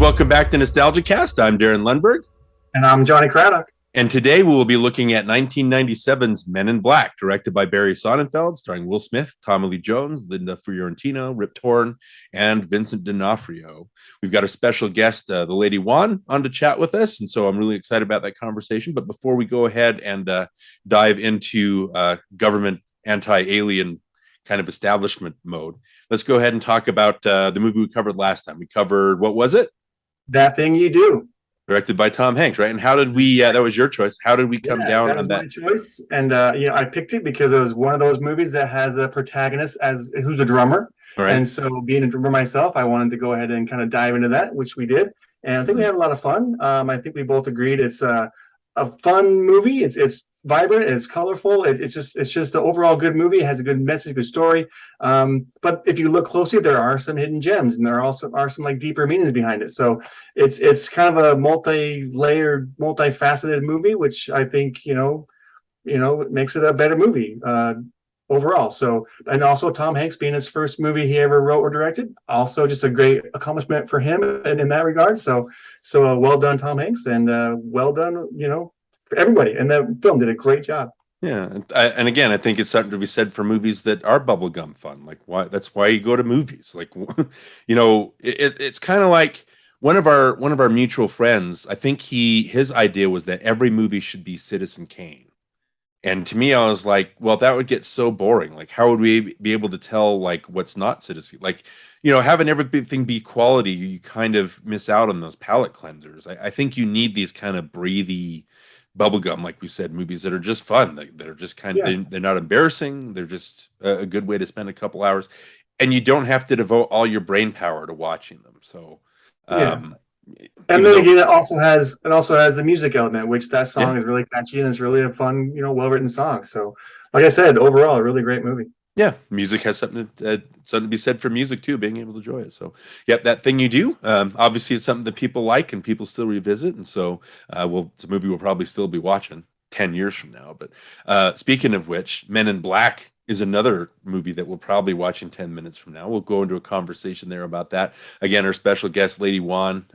welcome back to NostalgiaCast. I'm Darin Lundberg. And I'm Jonny Craddock. And today we will be looking at 1997's Men in Black, directed by Barry Sonnenfeld, starring Will Smith, Tommy Lee Jones, Linda Fiorentino, Rip Torn, and Vincent D'Onofrio. We've got a special guest, the Lady Wan, on to chat with us, and so I'm really excited about that conversation. But before we go ahead and dive into government anti-alien kind of establishment mode, let's go ahead and talk about the movie we covered last time. We covered, what was it? That Thing You Do. Directed by Tom Hanks, right? And how did we, that was your choice. How did we come down on that? That was my choice. And, I picked it because it was one of those movies that has a protagonist who's a drummer. Right. And so being a drummer myself, I wanted to go ahead and kind of dive into that, which we did. And I think we had a lot of fun. I think we both agreed it's a fun movie. It's vibrant, it's colorful, it's just an overall good movie. It has a good message, good story, but if you look closely, there are some hidden gems, and there also are some like deeper meanings behind it. So it's kind of a multi-layered, multifaceted movie, which I think makes it a better movie overall. So, and also Tom Hanks being his first movie he ever wrote or directed, also just a great accomplishment for him in that regard. So well done, Tom Hanks, and well done, for everybody. And that film did a great job. Yeah, and again, I think it's something to be said for movies that are bubblegum fun. Like, that's why you go to movies. Like, it's kind of like one of our mutual friends. I think his idea was that every movie should be Citizen Kane. And to me, I was like, well, that would get so boring. Like, how would we be able to tell like what's not Citizen? Like, having everything be quality, you kind of miss out on those palate cleansers. I think you need these kind of breathy bubblegum, like we said, movies that are just fun, that are just kind of, they're not embarrassing. They're just a good way to spend a couple hours, and you don't have to devote all your brain power to watching them. So, and then again, it also has the music element, which that song is really catchy, and it's really a fun, well-written song. So, like I said, overall, a really great movie. Yeah, music has something to be said for music too, being able to enjoy it. So, That Thing You Do. Obviously, it's something that people like and people still revisit, and so it's a movie we'll probably still be watching 10 years from now. But speaking of which, Men in Black is another movie that we'll probably watch in 10 minutes from now. We'll go into a conversation there about that. Again, our special guest, Lady Wan,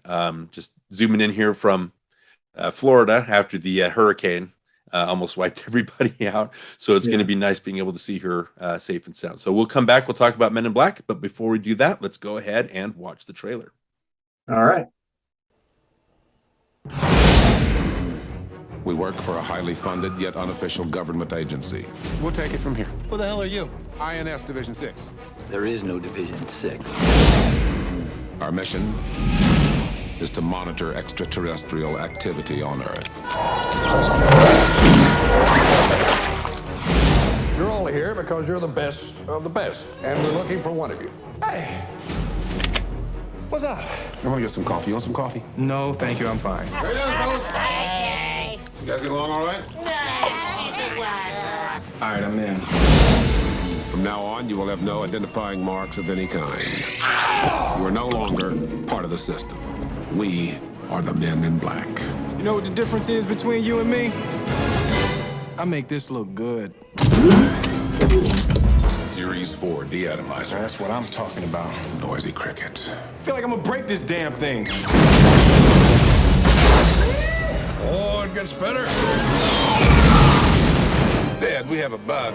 just zooming in here from Florida after the hurricane. Almost wiped everybody out. So it's going to be nice being able to see her safe and sound. So we'll come back. We'll talk about Men in Black. But before we do that, let's go ahead and watch the trailer. All right. We work for a highly funded yet unofficial government agency. We'll take it from here. Who the hell are you? INS Division 6. There is no Division 6. Our mission is to monitor extraterrestrial activity on Earth. You're all here because you're the best of the best, and we're looking for one of you. Hey, what's up? I want to get some coffee. You want some coffee? No, thank you, I'm fine. Hey, fellas. You guys get along all right? All right, I'm in. From now on, you will have no identifying marks of any kind. You are no longer part of the system. We are the Men in Black. You know what the difference is between you and me? I make this look good. Series 4 deatomizer. That's what I'm talking about. Noisy cricket. I feel like I'm gonna break this damn thing. Oh, it gets better. Dad, we have a bug.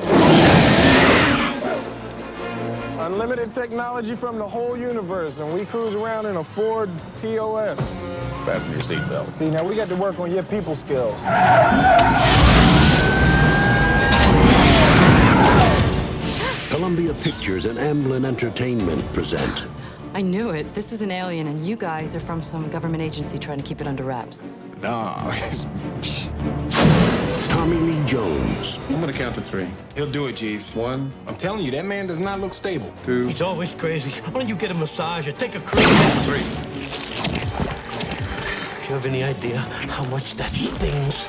Unlimited technology from the whole universe, and we cruise around in a Ford POS. Fasten your seatbelt. See, now we got to work on your people skills. Columbia Pictures and Amblin Entertainment present. I knew it. This is an alien, and you guys are from some government agency trying to keep it under wraps. Nah. Tommy Lee Jones. I'm gonna count to 3. He'll do it, Jeeves. 1. I'm telling you, that man does not look stable. 2. He's always crazy. Why don't you get a massage or take a cruise? 3. Do you have any idea how much that stings?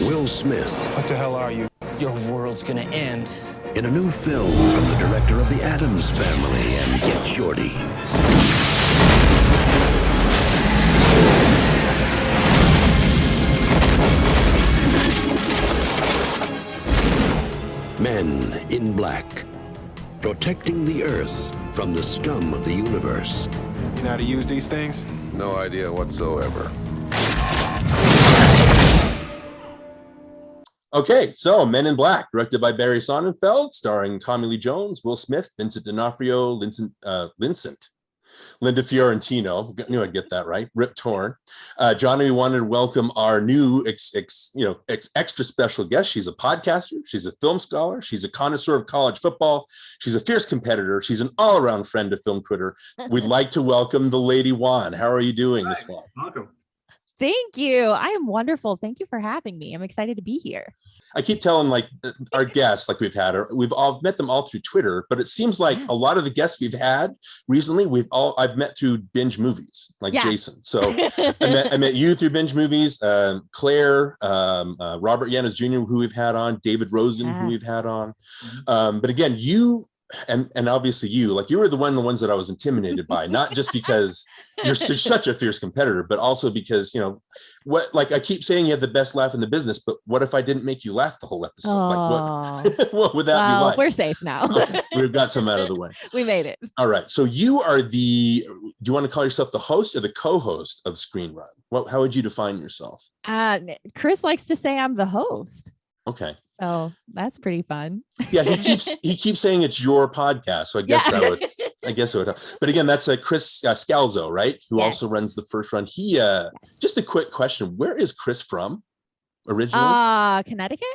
Will Smith. What the hell are you? Your world's gonna end. In a new film from the director of The Addams Family and Get Shorty. Men in Black, protecting the Earth from the scum of the universe. You know how to use these things? No idea whatsoever. Okay, so Men in Black, directed by Barry Sonnenfeld, starring Tommy Lee Jones, Will Smith, Vincent D'Onofrio, Linda Fiorentino. Knew I'd get that right. Rip Torn. Jonny, we wanted to welcome our new extra special guest. She's a podcaster. She's a film scholar. She's a connoisseur of college football. She's a fierce competitor. She's an all-around friend of film Twitter. We'd like to welcome the Lady Wan. How are you doing this morning? Welcome. Thank you. I am wonderful. Thank you for having me. I'm excited to be here. I keep telling like our guests, like we've all met them all through Twitter, but it seems like a lot of the guests we've had recently, I've met through binge movies, like Jason. So I met you through binge movies, Claire, Robert Yanis Jr., who we've had on, David Rosen, who we've had on. But again, you and obviously you were the ones that I was intimidated by, not just because you're such a fierce competitor, but also because I keep saying you have the best laugh in the business, but what if I didn't make you laugh the whole episode? What would that be like? We're safe now. Okay, we've got some out of the way. We made it. All right, so you are do you want to call yourself the host or the co-host of Screen Run? How would you define yourself? Chris likes to say I'm the host. Okay. So that's pretty fun. Yeah, he keeps saying it's your podcast. So I guess it would. But again, that's Chris Scalzo, right? Who also runs the First Run. He just a quick question. Where is Chris from originally? Connecticut.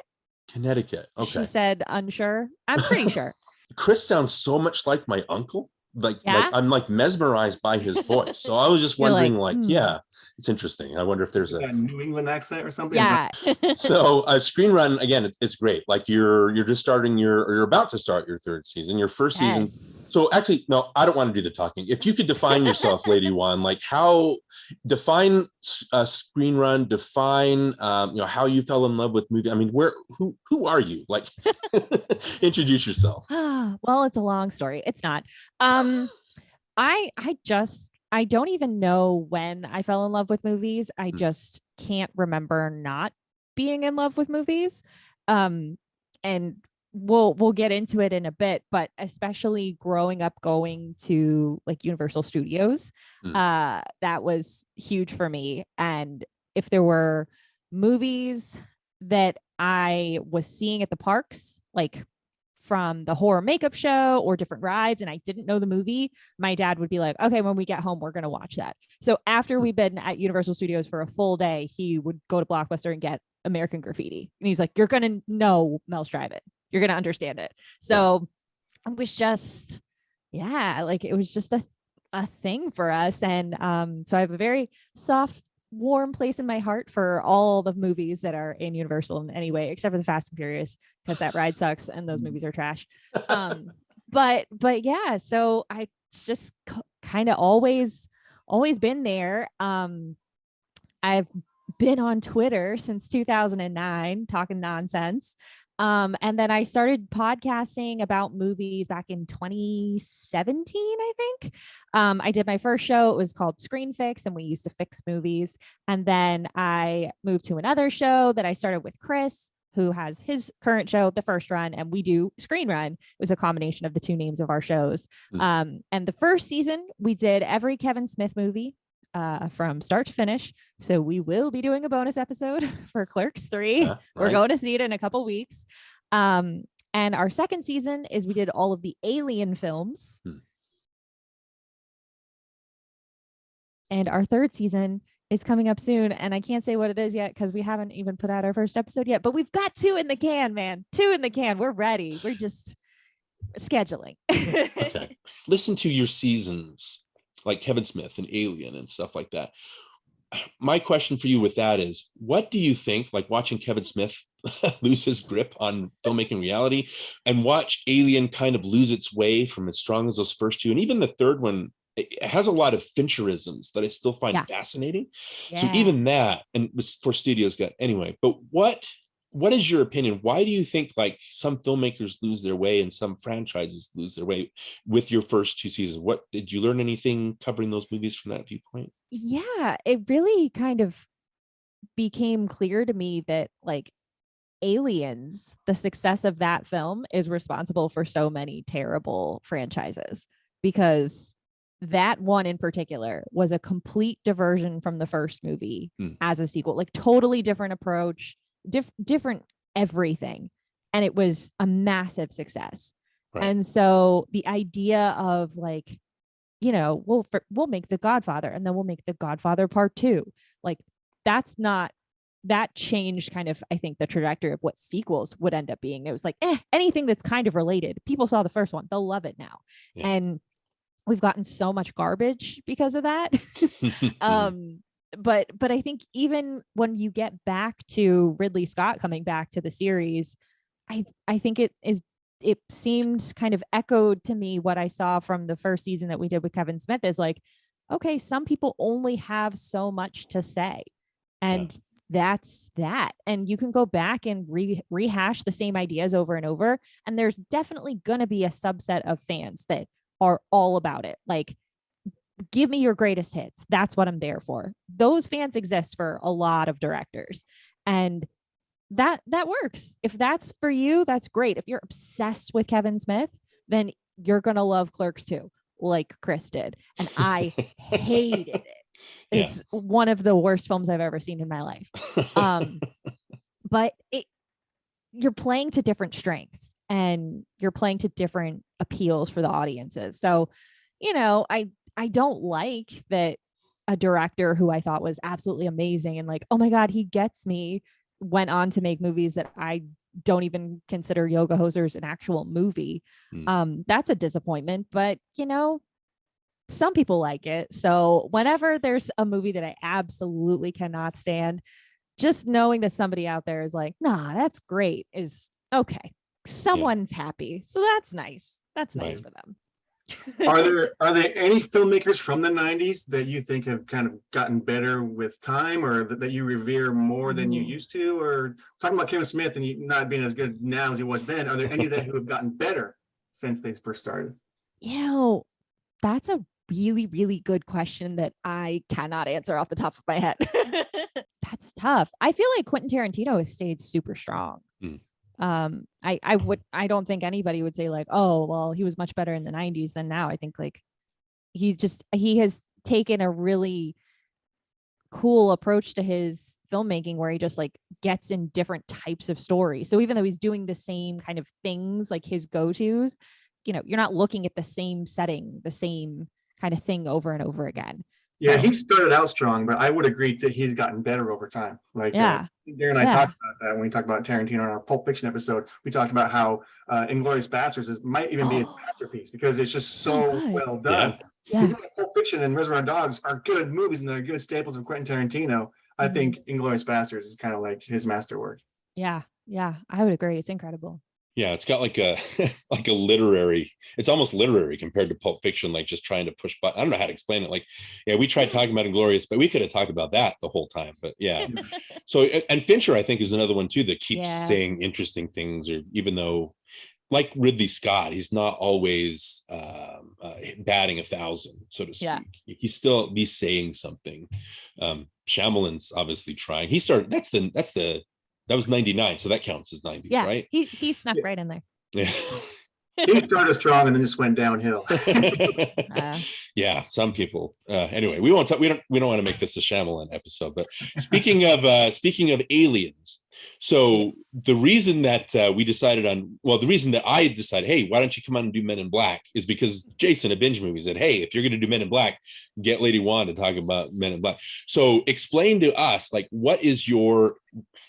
Connecticut. Okay. She said unsure. I'm pretty sure. Chris sounds so much like my uncle. Like I'm like mesmerized by his voice. So I was just wondering, it's interesting. I wonder if there's a New England accent or something. Yeah. So Screen Run, again, it's great. Like you're just starting you're about to start your third season, your first season. So actually, no, I don't want to do the talking. If you could define yourself, Lady Wan, like define Screen Run, define how you fell in love with movie. I mean, who are you? Like introduce yourself. Well, it's a long story. It's not. I don't even know when I fell in love with movies. I just can't remember not being in love with movies. And we'll get into it in a bit, but especially growing up going to like Universal Studios, that was huge for me. And if there were movies that I was seeing at the parks, like from the horror makeup show or different rides, and I didn't know the movie, my dad would be like, okay, when we get home, we're going to watch that. So after we've been at Universal Studios for a full day, he would go to Blockbuster and get American Graffiti. And he's like, you're going to know Mel Stryven. You're going to understand it. So it was just, it was just a thing for us. And so I have a very soft, warm place in my heart for all the movies that are in Universal in any way, except for the Fast and Furious, because that ride sucks and those movies are trash. But yeah, so I just kind of always been there. I've been on Twitter since 2009 talking nonsense. And then I started podcasting about movies back in 2017, I think. I did my first show. It was called Screen Fix, and we used to fix movies. And then I moved to another show that I started with Chris, who has his current show, The First Run, and we do Screen Run. It was a combination of the two names of our shows. And the first season, we did every Kevin Smith movie from start to finish. So we will be doing a bonus episode for Clerks 3. We're going to see it in a couple weeks. And our second season is we did all of the Alien films. And our third season is coming up soon. And I can't say what it is yet because we haven't even put out our first episode yet. But we've got 2 in the can, man. 2 in the can. We're ready. We're just scheduling. Okay. Listen to your seasons, like Kevin Smith and Alien and stuff like that. My question for you with that is, what do you think, like watching Kevin Smith lose his grip on filmmaking reality and watch Alien kind of lose its way from as strong as those first 2? And even the third one, it has a lot of Fincherisms that I still find fascinating. So even that, and for studios got anyway, but what is your opinion? Why do you think like some filmmakers lose their way and some franchises lose their way with your first 2 seasons? What did you learn anything covering those movies from that viewpoint? Yeah, it really kind of became clear to me that like Aliens, the success of that film is responsible for so many terrible franchises, because that one in particular was a complete diversion from the first movie as a sequel, like totally different approach, different everything. And it was a massive success. Right. And so the idea of like, you know, we'll make The Godfather and then we'll make The Godfather Part 2. Like that changed kind of, I think, the trajectory of what sequels would end up being. It was like, anything that's kind of related. People saw the first one, they'll love it now. Yeah. And we've gotten so much garbage because of that. But I think even when you get back to Ridley Scott coming back to the series, I think it seemed kind of echoed to me what I saw from the first season that we did with Kevin Smith is like, okay, some people only have so much to say. And that's that. And you can go back and rehash the same ideas over and over. And there's definitely going to be a subset of fans that are all about it. Like, give me your greatest hits. That's what I'm there for. Those fans exist for a lot of directors. And that works. If that's for you, that's great. If you're obsessed with Kevin Smith, then you're going to love Clerks too, like Chris did. And I hated it. It's one of the worst films I've ever seen in my life. But you're playing to different strengths and you're playing to different appeals for the audiences. So, you know, I don't like that a director who I thought was absolutely amazing and like, oh my God, he gets me, went on to make movies that I don't even consider Yoga Hosers an actual movie. That's a disappointment, but you know, some people like it. So whenever there's a movie that I absolutely cannot stand, just knowing that somebody out there is like, nah, that's great is okay. Someone's happy. So that's nice. That's nice for them. Are there any filmmakers from the 90s that you think have kind of gotten better with time or that you revere more than you used to? Or talking about Kevin Smith and not being as good now as he was then, are there any that who have gotten better since they first started? You know, that's a really, really good question that I cannot answer off the top of my head. That's tough. I feel like Quentin Tarantino has stayed super strong. I don't think anybody would say like, oh, well, he was much better in the 90s than now. I think like he has taken a really cool approach to his filmmaking where he just like gets in different types of stories. So even though he's doing the same kind of things, like his go-tos, you know, you're not looking at the same setting, the same kind of thing over and over again. Yeah, he started out strong, but I would agree that he's gotten better over time. Like, Darin and I talked about that when we talked about Tarantino on our Pulp Fiction episode. We talked about how Inglourious Basterds might even be a masterpiece because it's just so well done. Even Pulp Fiction and Reservoir Dogs are good movies and they're good staples of Quentin Tarantino. I think Inglourious Basterds is kind of like his masterwork. Yeah, I would agree. It's incredible. Yeah, it's got like a like a literary, it's almost literary compared to Pulp Fiction, like just trying to push but I don't know how to explain it. Like, yeah, we tried talking about Inglourious, but we could have talked about that the whole time. But yeah. So and Fincher, I think, is another one too that keeps saying interesting things, or even though like Ridley Scott, he's not always batting 1,000, so to speak. He's saying something. Shyamalan's obviously trying. He started that was 99, so that counts as 90s, right? He snuck right in there. Yeah. He started strong and then just went downhill. Yeah, some people. Anyway, we won't. We don't want to make this a Shyamalan episode. But speaking of aliens, so the reason that the reason that I decided, hey, why don't you come on and do Men in Black, is because Jason at Binge Movie said, hey, if you're going to do Men in Black, get Lady Wan to talk about Men in Black. So explain to us, like, what is your,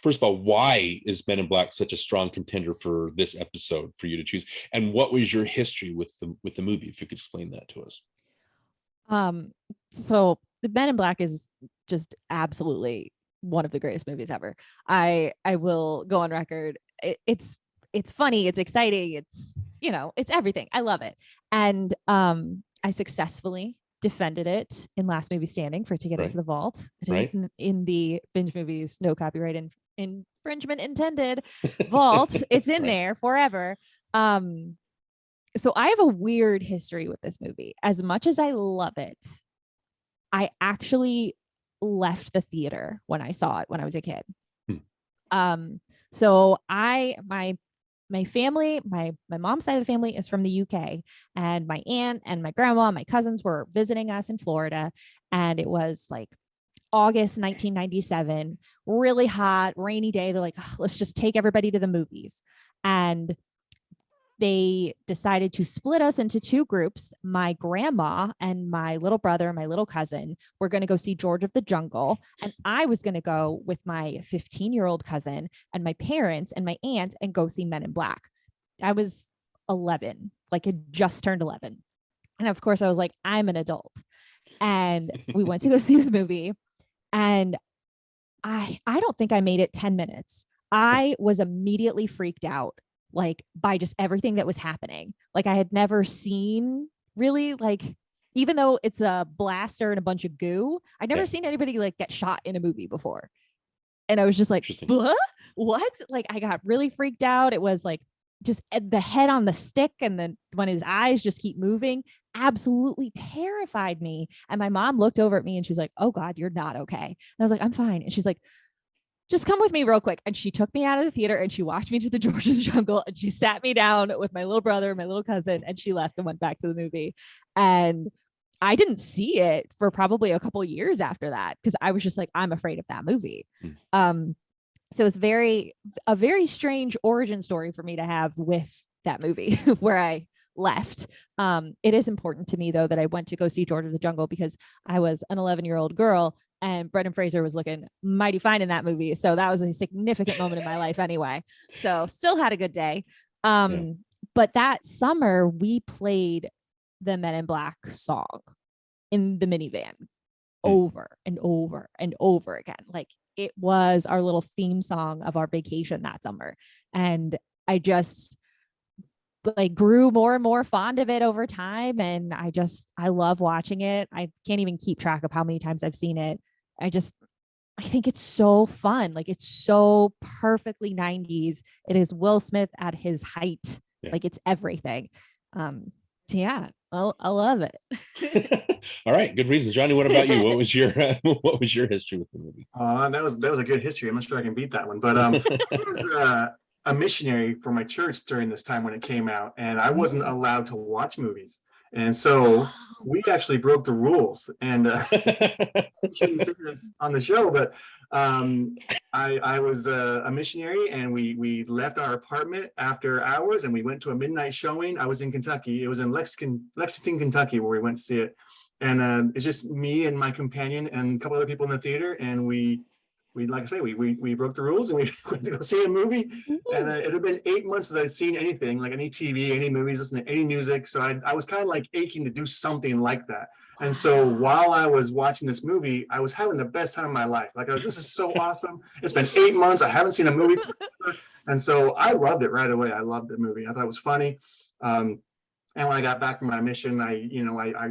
first of all, why is Men in Black such a strong contender for this episode for you to choose, and what was your history with the movie? If you could explain that to us. So the Men in Black is just absolutely one of the greatest movies ever. I will go on record. It's funny, it's exciting, it's, you know, it's everything. I love it. And I successfully defended it in Last Movie Standing for it to get into the vault. It is in the Binge Movies No Copyright Infringement Intended vault. It's in there forever. So I have a weird history with this movie. As much as I love it, I actually left the theater when I saw it when I was a kid. So my my family, my mom's side of the family is from the UK, and my aunt and my grandma and my cousins were visiting us in Florida, and it was like August 1997, really hot, rainy day. They're like, let's just take everybody to the movies. And they decided to split us into two groups. My grandma and my little brother and my little cousin were going to go see George of the Jungle. And I was going to go with my 15-year-old cousin and my parents and my aunt and go see Men in Black. I was 11, like had just turned 11. And of course I was like, I'm an adult. And we went to go see this movie. And I don't think I made it 10 minutes. I was immediately freaked out, like by just everything that was happening. Like I had never seen really, like, even though it's a blaster and a bunch of goo, I'd never seen anybody like get shot in a movie before. And I was just like, what? Like I got really freaked out. It was like just the head on the stick, and then when his eyes just keep moving, absolutely terrified me. And my mom looked over at me and she's like, oh God, you're not okay. And I was like, I'm fine. And she's like, just come with me real quick. And she took me out of the theater and she walked me to the George of the Jungle, and she sat me down with my little brother, my little cousin, and she left and went back to the movie. And I didn't see it for probably a couple of years after that, because I was just like, I'm afraid of that movie. So it's a very strange origin story for me to have with that movie where I left. It is important to me though that I went to go see George of the Jungle because I was an 11-year-old girl and Brendan Fraser was looking mighty fine in that movie. So that was a significant moment in my life anyway. So still had a good day. But that summer we played the Men in Black song in the minivan over and over and over again. Like it was our little theme song of our vacation that summer. And I just like grew more and more fond of it over time. And I love watching it. I can't even keep track of how many times I've seen it. I think it's so fun. Like it's so perfectly 90s. It is Will Smith at his height. Like it's everything. So yeah, I love it. All right, good reason. Johnny, what about you? What was your history with the movie? That was a good history. I'm not sure I can beat that one, but I was a missionary for my church during this time when it came out, and I wasn't allowed to watch movies, and so we actually broke the rules. And I shouldn't say this on the show, but I was a missionary, and we left our apartment after hours, and we went to a midnight showing. I was in Kentucky. It was in Lexington, Kentucky, where we went to see it. And it's just me and my companion and a couple other people in the theater, and we like I say, we broke the rules and we went to go see a movie. And it had been 8 months since I'd seen anything, like any TV, any movies, listen to any music. So I was kind of like aching to do something like that. And so while I was watching this movie, I was having the best time of my life. Like, this is so awesome. It's been 8 months. I haven't seen a movie before. And so I loved it right away. I loved the movie. I thought it was funny. And when I got back from my mission, I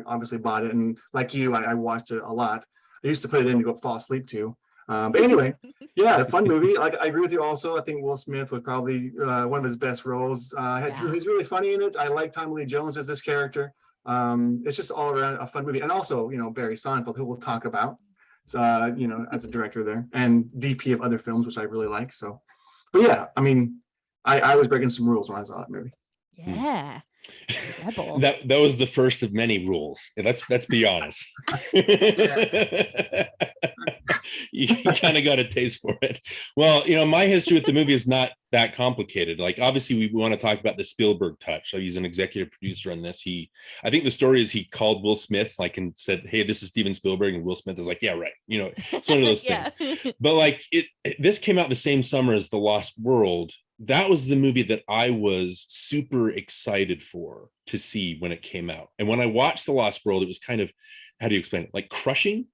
obviously bought it. And like you, I watched it a lot. I used to put it in to go fall asleep to. But anyway, yeah, a fun movie. Like I agree with you also. I think Will Smith was probably one of his best roles. He's really funny in it. I like Tommy Lee Jones as this character. It's just all around a fun movie. And also, Barry Sonnenfeld, who we'll talk about, as a director there and DP of other films, which I really like. So, but yeah, I mean, I was breaking some rules when I saw that movie. Yeah. That was the first of many rules. Let's be honest. You kind of got a taste for it. Well, my history with the movie is not that complicated. Like, obviously, we want to talk about the Spielberg touch. So he's an executive producer on this. I think the story is he called Will Smith, like, and said, "Hey, this is Steven Spielberg," and Will Smith is like, "Yeah, right." It's one of those things. But like, this came out the same summer as The Lost World. That was the movie that I was super excited to see when it came out. And when I watched The Lost World, it was kind of, how do you explain it? Like crushing,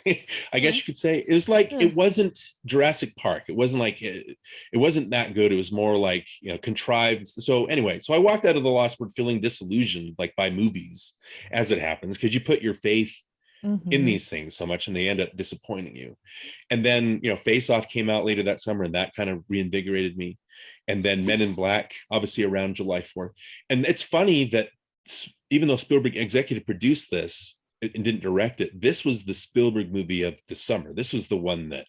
I guess you could say. It was like, it wasn't Jurassic Park. It wasn't like, it wasn't that good. It was more like, contrived. So anyway, I walked out of The Lost World feeling disillusioned, like by movies as it happens, because you put your faith in these things so much and they end up disappointing you. And then, Face Off came out later that summer and that kind of reinvigorated me. And then Men in Black, obviously around July 4th. And it's funny that even though Spielberg executive produced this and didn't direct it, this was the Spielberg movie of the summer. This was the one that,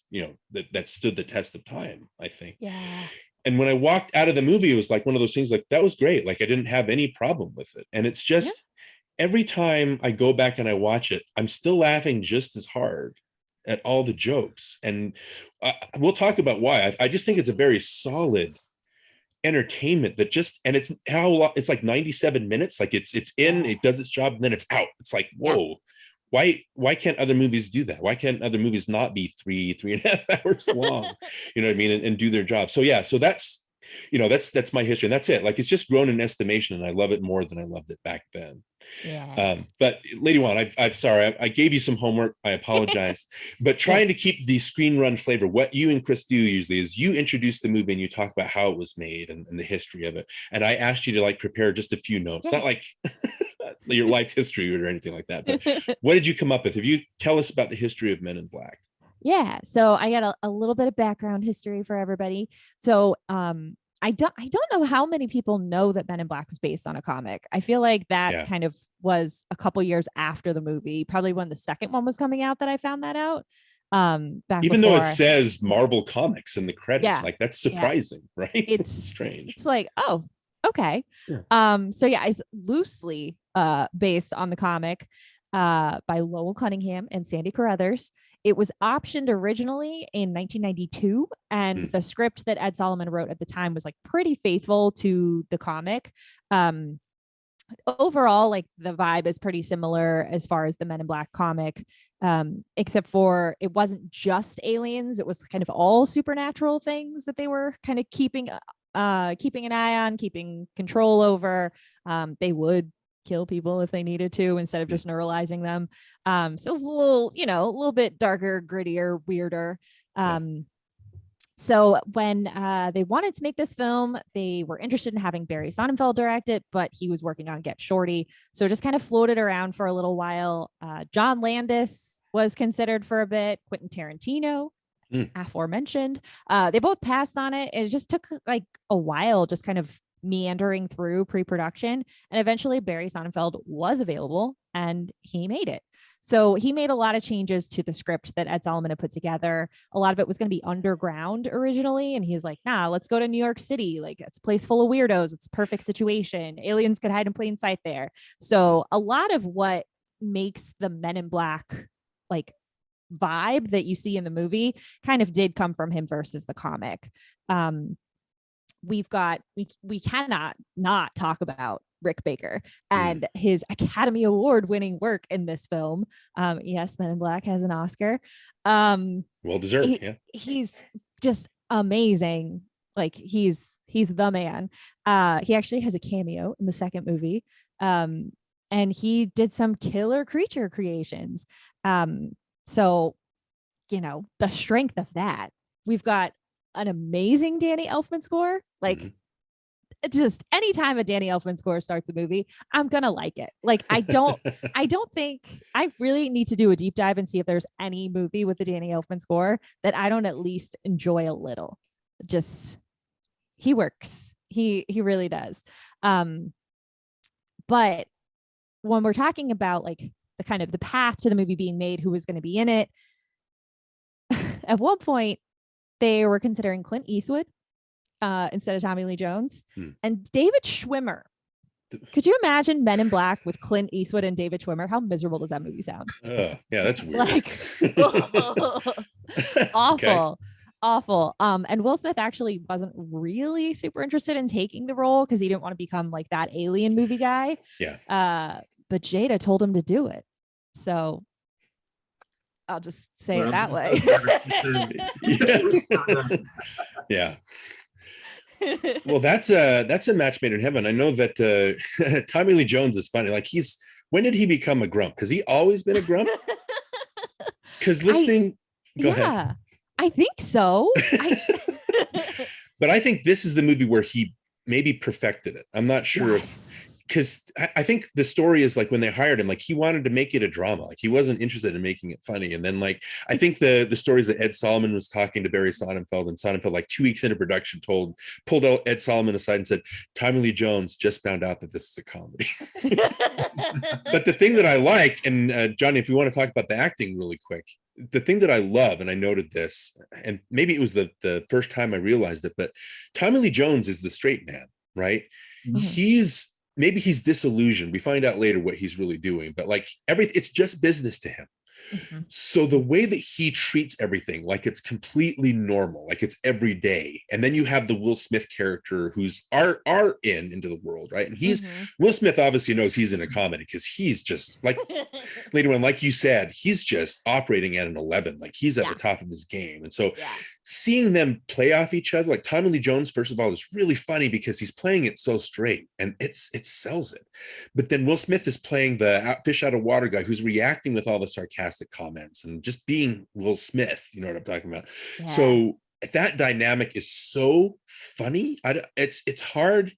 that stood the test of time, I think. Yeah. And when I walked out of the movie, it was like one of those things like, that was great. Like I didn't have any problem with it. And it's just every time I go back and I watch it, I'm still laughing just as hard at all the jokes. And we'll talk about why. I just think it's a very solid entertainment that just, and it's how long, it's like 97 minutes. Like it's in, it does its job, and then it's out. It's like, whoa. Why can't other movies do that? Why can't other movies not be 3.5 hours long? You know what I mean? And do their job. So yeah, so that's, you know, that's my history, and that's it. Like it's just grown in estimation, and I love it more than I loved it back then. But Lady Wan, I'm sorry, I gave you some homework. I apologize. But trying to keep the screen run flavor, what you and Chris do usually is you introduce the movie and you talk about how it was made and the history of it. And I asked you to like prepare just a few notes, not like your life history or anything like that. But what did you come up with? If you tell us about the history of Men in Black. Yeah, so I got a little bit of background history for everybody. So I don't know how many people know that Men in Black was based on a comic. I feel like that kind of was a couple years after the movie, probably when the second one was coming out, that I found that out. Even though it says Marvel Comics in the credits, like that's surprising, right? It's strange. It's like, oh, okay. So yeah, it's loosely based on the comic by Lowell Cunningham and Sandy Carruthers. It was optioned originally in 1992, and the script that Ed Solomon wrote at the time was like pretty faithful to the comic. Overall, like the vibe is pretty similar as far as the Men in Black comic, except for it wasn't just aliens. It was kind of all supernatural things that they were kind of keeping an eye on, keeping control over. They would kill people if they needed to instead of just neuralizing them. So it was a little bit darker, grittier, weirder. So when they wanted to make this film, they were interested in having Barry Sonnenfeld direct it, but he was working on Get Shorty. So it just kind of floated around for a little while. John Landis was considered for a bit, Quentin Tarantino, aforementioned. They both passed on it. It just took like a while, just kind of meandering through pre-production, and eventually Barry Sonnenfeld was available and he made it. So he made a lot of changes to the script that Ed Solomon had put together. A lot of it was going to be underground originally, and he's like, nah, let's go to New York City. Like, it's a place full of weirdos. It's a perfect situation. Aliens could hide in plain sight there. So a lot of what makes the Men in Black like vibe that you see in the movie kind of did come from him versus the comic. We cannot not talk about Rick Baker and his Academy Award winning work in this film. Yes, Men in Black has an Oscar. Well deserved. He's just amazing. Like he's the man. He actually has a cameo in the second movie. And he did some killer creature creations. So, you know, the strength of that. We've got an amazing Danny Elfman score. Like just anytime a Danny Elfman score starts a movie, I'm gonna like it. Like I don't think I really need to do a deep dive and see if there's any movie with the Danny Elfman score that I don't at least enjoy a little. Just he works. He really does. But when we're talking about like the kind of the path to the movie being made, who was going to be in it, at one point they were considering Clint Eastwood instead of Tommy Lee Jones and David Schwimmer. Could you imagine Men in Black with Clint Eastwood and David Schwimmer? How miserable does that movie sound? Yeah, that's weird. Like awful. Awful. And Will Smith actually wasn't really super interested in taking the role because he didn't want to become like that alien movie guy. Yeah. But Jada told him to do it. So I'll just say it that way. Yeah. Well, that's a match made in heaven. I know that Tommy Lee Jones is funny. Like when did he become a grump? Because he always been a grump. Because go ahead. I think so. But I think this is the movie where he maybe perfected it. I'm not sure because I think the story is like when they hired him, like he wanted to make it a drama. Like he wasn't interested in making it funny. And then like, I think the stories that Ed Solomon was talking to Barry Sonnenfeld, and Sonnenfeld like 2 weeks into production pulled out Ed Solomon aside and said, Tommy Lee Jones just found out that this is a comedy. But the thing that I like, and Jonny, if you want to talk about the acting really quick, the thing that I love, and I noted this, and maybe it was the first time I realized it, but Tommy Lee Jones is the straight man, right? Maybe he's disillusioned. We find out later what he's really doing, but like it's just business to him. So the way that he treats everything like it's completely normal, like it's every day, and then you have the Will Smith character who's our into the world, right? And he's Will Smith obviously knows he's in a comedy because he's just like Lady Wan, like you said, he's just operating at an 11, like he's at the top of his game. And so seeing them play off each other, like Tommy Lee Jones, first of all, is really funny because he's playing it so straight and it sells it. But then Will Smith is playing the fish out of water guy who's reacting with all the sarcastic comments and just being Will Smith, you know what I'm talking about? So that dynamic is so funny. It's hard.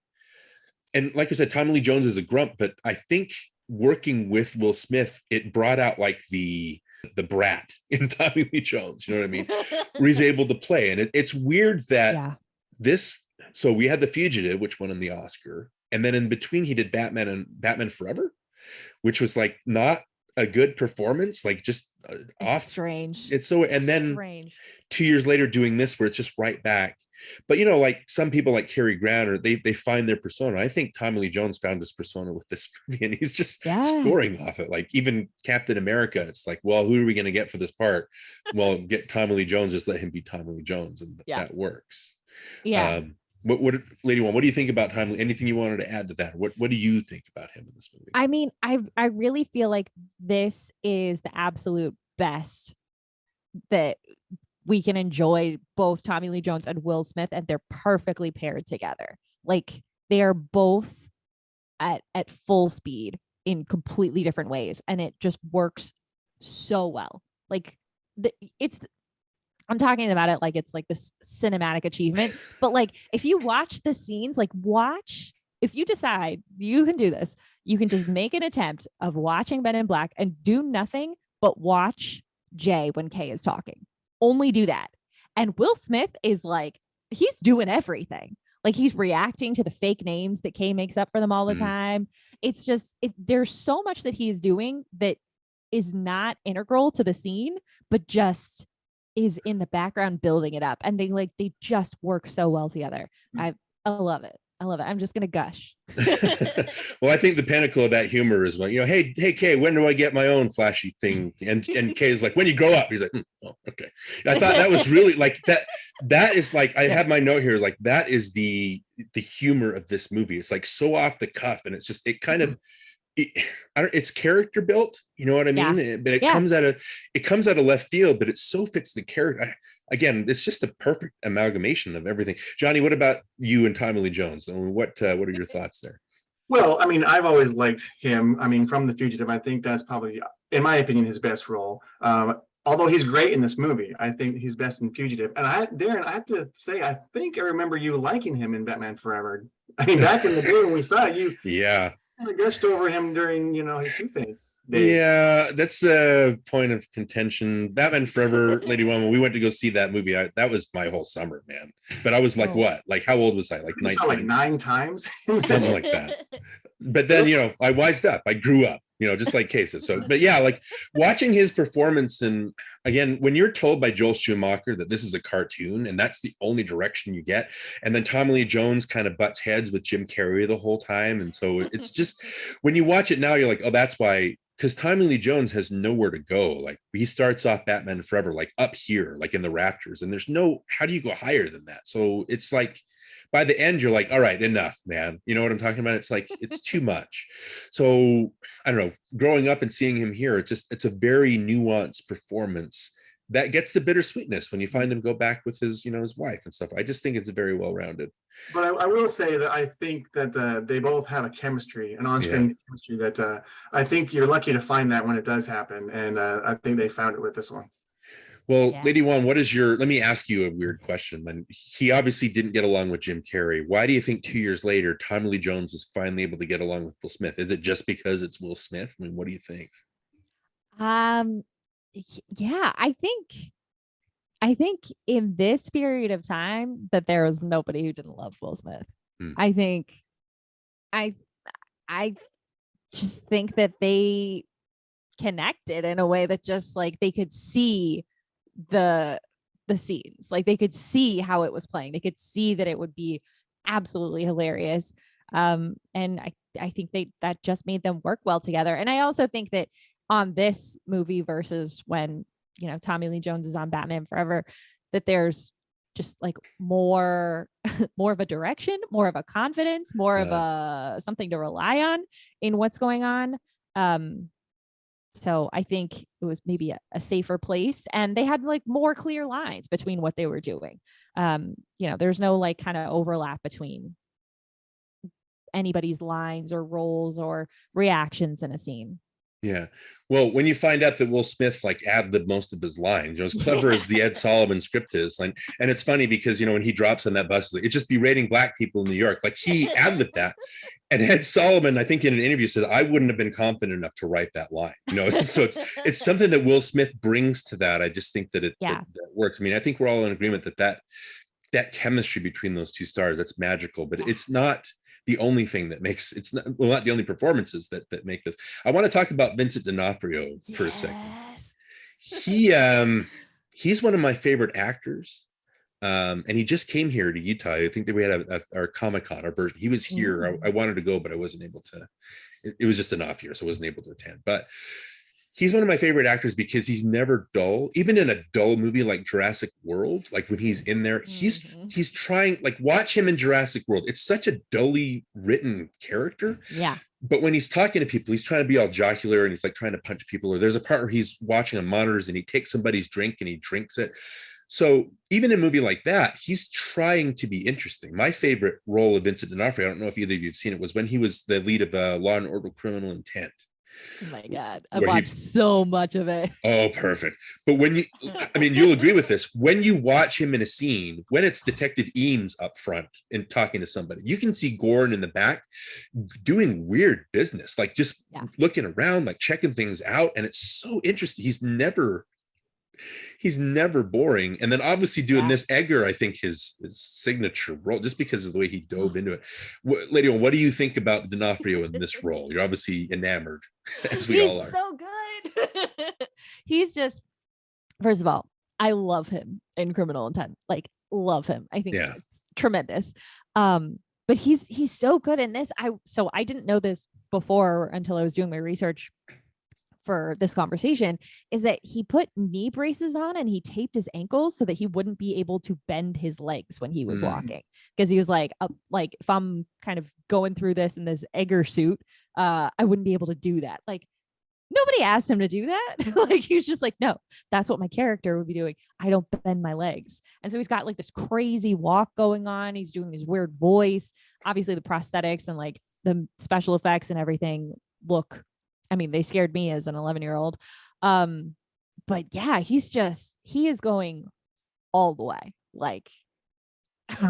And like I said, Tommy Lee Jones is a grump, but I think working with Will Smith, it brought out like the brat in Tommy Lee Jones, you know what I mean? Where he's able to play. And it's weird that so we had The Fugitive, which won him the Oscar. And then in between he did Batman and Batman Forever, which was like not a good performance, like just off. Strange. It's so, and then 2 years later doing this where it's just right back. But you know, like some people like Cary Grant, or they find their persona. I think Tommy Lee Jones found his persona with this movie, and he's just scoring off it. Like even Captain America, it's like, well, who are we going to get for this part? Well, get Tommy Lee Jones, just let him be Tommy Lee Jones, and that works. What Lady Wan, what do you think about Tommy? Anything you wanted to add to that? What do you think about him in this movie? I mean, I really feel like this is the absolute best that we can enjoy, both Tommy Lee Jones and Will Smith, and they're perfectly paired together. Like they are both at full speed in completely different ways, and it just works so well. Like I'm talking about it like it's like this cinematic achievement, but like if you watch the scenes, if you decide you can do this, you can just make an attempt of watching Men in Black and do nothing but watch Jay when Kay is talking. Only do that. And Will Smith is like, he's doing everything. Like he's reacting to the fake names that Kay makes up for them all the time. It's just, there's so much that he is doing that is not integral to the scene, but just is in the background building it up. And they just work so well together. I love it. I love it. I'm just going to gush. Well, I think the pinnacle of that humor is when, you know, hey, Kay, when do I get my own flashy thing? And Kay's like, when you grow up. He's like, oh, okay. I thought that was really like that is like, I had my note here, like that is the humor of this movie. It's like so off the cuff, and it's just, it kind of, it's character built, you know what I mean? But it comes out of left field, but it so fits the character. Again, it's just a perfect amalgamation of everything. Jonny, what about you and Tommy Lee Jones? What are your thoughts there? Well, I mean, I've always liked him. I mean, from The Fugitive, I think that's probably, in my opinion, his best role. Although he's great in this movie, I think he's best in Fugitive. And Darin, I have to say, I think I remember you liking him in Batman Forever. I mean, back in the day when we saw you. Yeah. I gushed over him during, his Two-Face days. Yeah, that's a point of contention. Batman Forever, Lady Wan, when we went to go see that movie, that was my whole summer, man. But I was like, what? Like, how old was I? Like 19? Like 9 times? Something like that. But then, I wised up. I grew up, just like Cases. So, but yeah, like watching his performance, and again, when you're told by Joel Schumacher that this is a cartoon and that's the only direction you get, and then Tommy Lee Jones kind of butts heads with Jim Carrey the whole time. And so it's just, when you watch it now, you're like, oh, that's why, because Tommy Lee Jones has nowhere to go. Like he starts off Batman Forever, like up here, like in the rafters, and how do you go higher than that? So it's like, by the end, you're like, all right, enough, man. You know what I'm talking about? It's like, it's too much. So I don't know, growing up and seeing him here, it's a very nuanced performance that gets the bittersweetness when you find him go back with his wife and stuff. I just think it's very well-rounded. But I will say that I think that they both have a chemistry, an on-screen chemistry that I think you're lucky to find that when it does happen. And I think they found it with this one. Well, Lady Wan, let me ask you a weird question. Then he obviously didn't get along with Jim Carrey. Why do you think 2 years later, Tommy Lee Jones was finally able to get along with Will Smith? Is it just because it's Will Smith? I mean, what do you think? Yeah, I think in this period of time that there was nobody who didn't love Will Smith. I think I just think that they connected in a way that just like they could see the scenes, like they could see how it was playing, they could see that it would be absolutely hilarious. And I think that just made them work well together. And I also think that on this movie versus when, you know, Tommy Lee Jones is on Batman Forever, that there's just like more of a direction, more of a confidence, more of a something to rely on in what's going on. So I think it was maybe a safer place, and they had like more clear lines between what they were doing. You know, there's no like kind of overlap between anybody's lines or roles or reactions in a scene. Yeah. Well, when you find out that Will Smith like ad-libbed most of his lines, you know, as clever as the Ed Solomon script is, like, and it's funny because, you know, when he drops on that bus, like, it just berating black people in New York, like he ad-libbed that. And Ed Solomon, I think in an interview said, I wouldn't have been confident enough to write that line. You know, so it's something that Will Smith brings to that. I just think that that works. I mean, I think we're all in agreement that chemistry between those two stars, that's magical, but it's not the only thing that makes not the only performances that make this. I want to talk about Vincent D'Onofrio for a second. He's one of my favorite actors. And he just came here to Utah. I think that we had our Comic-Con, our version. He was here. I wanted to go, but I wasn't able to. It was just an off year, so I wasn't able to attend. But he's one of my favorite actors because he's never dull. Even in a dull movie like Jurassic World, like when he's in there, he's trying, like watch him in Jurassic World. It's such a dully written character. Yeah. But when he's talking to people, he's trying to be all jocular and he's like trying to punch people. Or there's a part where he's watching on monitors and he takes somebody's drink and he drinks it. So even in a movie like that, he's trying to be interesting. My favorite role of Vincent D'Onofrio, I don't know if either of you have seen it, was when he was the lead of Law and Order: Criminal Intent. Oh my God, I watched so much of it. Oh, perfect. But you'll agree with this. When you watch him in a scene, when it's Detective Eames up front and talking to somebody, you can see Gordon in the back doing weird business, like just looking around, like checking things out. And it's so interesting. He's never boring. And then obviously doing this, Edgar, I think his signature role, just because of the way he dove into it. Lady Wan, what do you think about D'Onofrio in this role? You're obviously enamored, as we all are. He's so good. He's just, first of all, I love him in Criminal Intent. Like, love him. I think it's tremendous. But he's so good in this. I didn't know this before until I was doing my research for this conversation, is that he put knee braces on and he taped his ankles so that he wouldn't be able to bend his legs when he was walking, because he was like if I'm kind of going through this in this Edgar suit, I wouldn't be able to do that. Like, nobody asked him to do that. Like, he was just like, no, that's what my character would be doing. I don't bend my legs. And so he's got like this crazy walk going on. He's doing his weird voice. Obviously the prosthetics and like the special effects and everything they scared me as an 11-year-old. But yeah, he is going all the way, like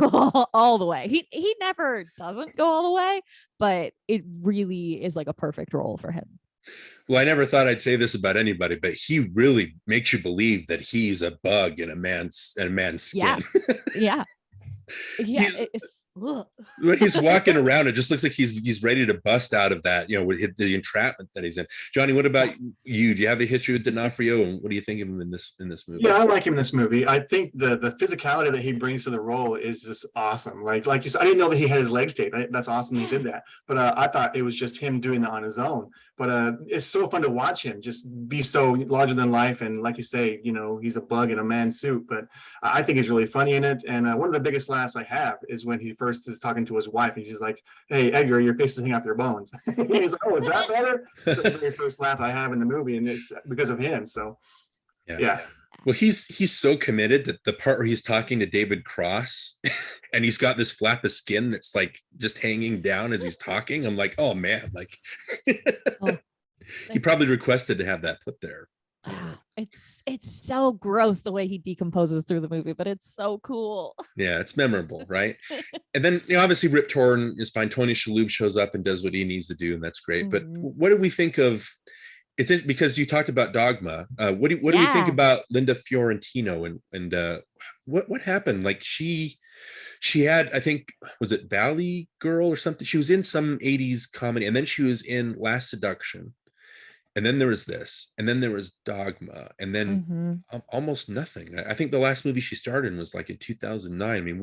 all the way. He never doesn't go all the way, but it really is like a perfect role for him. Well, I never thought I'd say this about anybody, but he really makes you believe that he's a bug in a man's skin. Yeah. When he's walking around, it just looks like he's ready to bust out of that, you know, with the entrapment that he's in. Jonny, what about you? Do you have a history with D'Onofrio, and what do you think of him in this movie? Yeah, I like him in this movie. I think the physicality that he brings to the role is just awesome. Like you said, I didn't know that he had his legs taped. That's awesome he did that. But I thought it was just him doing that on his own. But it's so fun to watch him just be so larger than life. And like you say, you know, he's a bug in a man's suit. But I think he's really funny in it. And one of the biggest laughs I have is when he first is talking to his wife. He's just like, "Hey, Edgar, your face is hanging off your bones." He's like, "Oh, is that better?" That's the very first laugh I have in the movie, and it's because of him. So, yeah. Well, he's so committed that the part where he's talking to David Cross and he's got this flap of skin that's like just hanging down as he's talking. I'm like, oh man, like he probably requested to have that put there. It's so gross the way he decomposes through the movie, but it's so cool. Yeah, it's memorable, right? And then, you know, obviously Rip Torn is fine. Tony Shalhoub shows up and does what he needs to do, and that's great. But what do we think of? It's because you talked about Dogma. What do we think about Linda Fiorentino and what happened? Like she had, I think, was it Valley Girl or something? She was in some 80s comedy, and then she was in Last Seduction. and then there was this, and then there was Dogma, and then almost nothing. I think the last movie she starred in was like in 2009. I mean,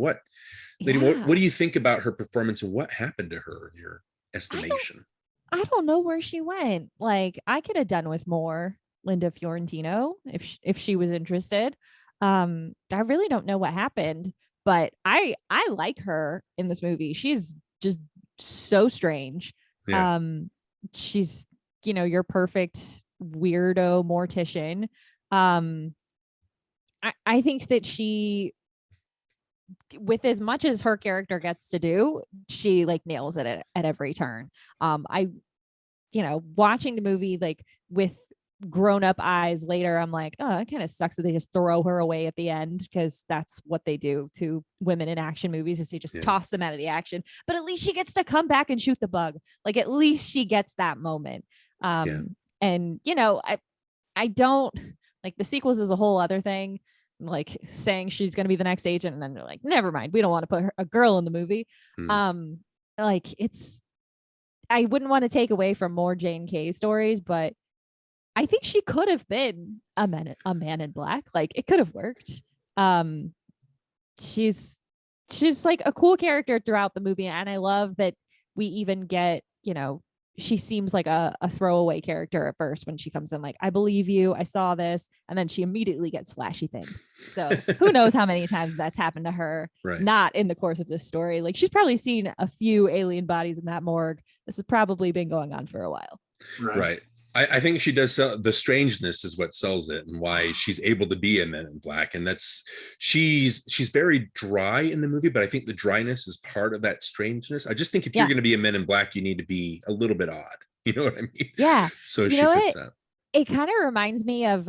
Lady, what do you think about her performance, and what happened to her in your estimation? I don't know where she went. Like, I could have done with more Linda Fiorentino if she was interested. I really don't know what happened, but I like her in this movie. She's just so strange. Yeah. She's, your perfect weirdo mortician. I think that she, with as much as her character gets to do, she like nails it at every turn. Watching the movie like with grown-up eyes later, I'm like, oh, it kind of sucks that they just throw her away at the end, because that's what they do to women in action movies, is they just toss them out of the action. But at least she gets to come back and shoot the bug. Like, at least she gets that moment. And I don't like the sequels is a whole other thing, like saying she's going to be the next agent, and then they're like, never mind, we don't want to put a girl in the movie. Like, I wouldn't want to take away from more Jane K stories, but I think she could have been a man in black. Like, it could have worked. She's like a cool character throughout the movie, and I love that we even get, she seems like a throwaway character at first when she comes in, like, I believe you, I saw this, and then she immediately gets flashy thing. So who knows how many times that's happened to her, not in the course of this story. Like, she's probably seen a few alien bodies in that morgue. This has probably been going on for a while. Right. I think she does sell, the strangeness is what sells it, and why she's able to be a Men in Black. And that's, she's very dry in the movie, but I think the dryness is part of that strangeness. I just think if you're going to be a Men in Black, you need to be a little bit odd. You know what I mean? Yeah. So she fits that. It kind of reminds me of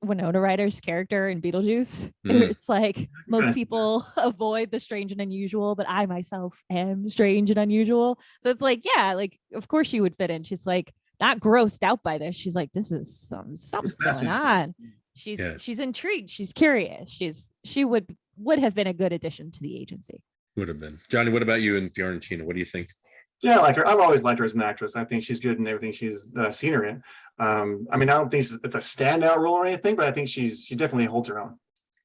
Winona Ryder's character in Beetlejuice. It's like, most people avoid the strange and unusual, but I myself am strange and unusual. So it's like, yeah, like, of course she would fit in. She's like, not grossed out by this. She's like, this is something's going on. She's intrigued. She's curious. She would have been a good addition to the agency. Would have been. Jonny, what about you and Fiorentina? What do you think? Yeah, I like her. I've always liked her as an actress. I think she's good in everything that I've seen her in. I mean, I don't think it's a standout role or anything, but I think she definitely holds her own.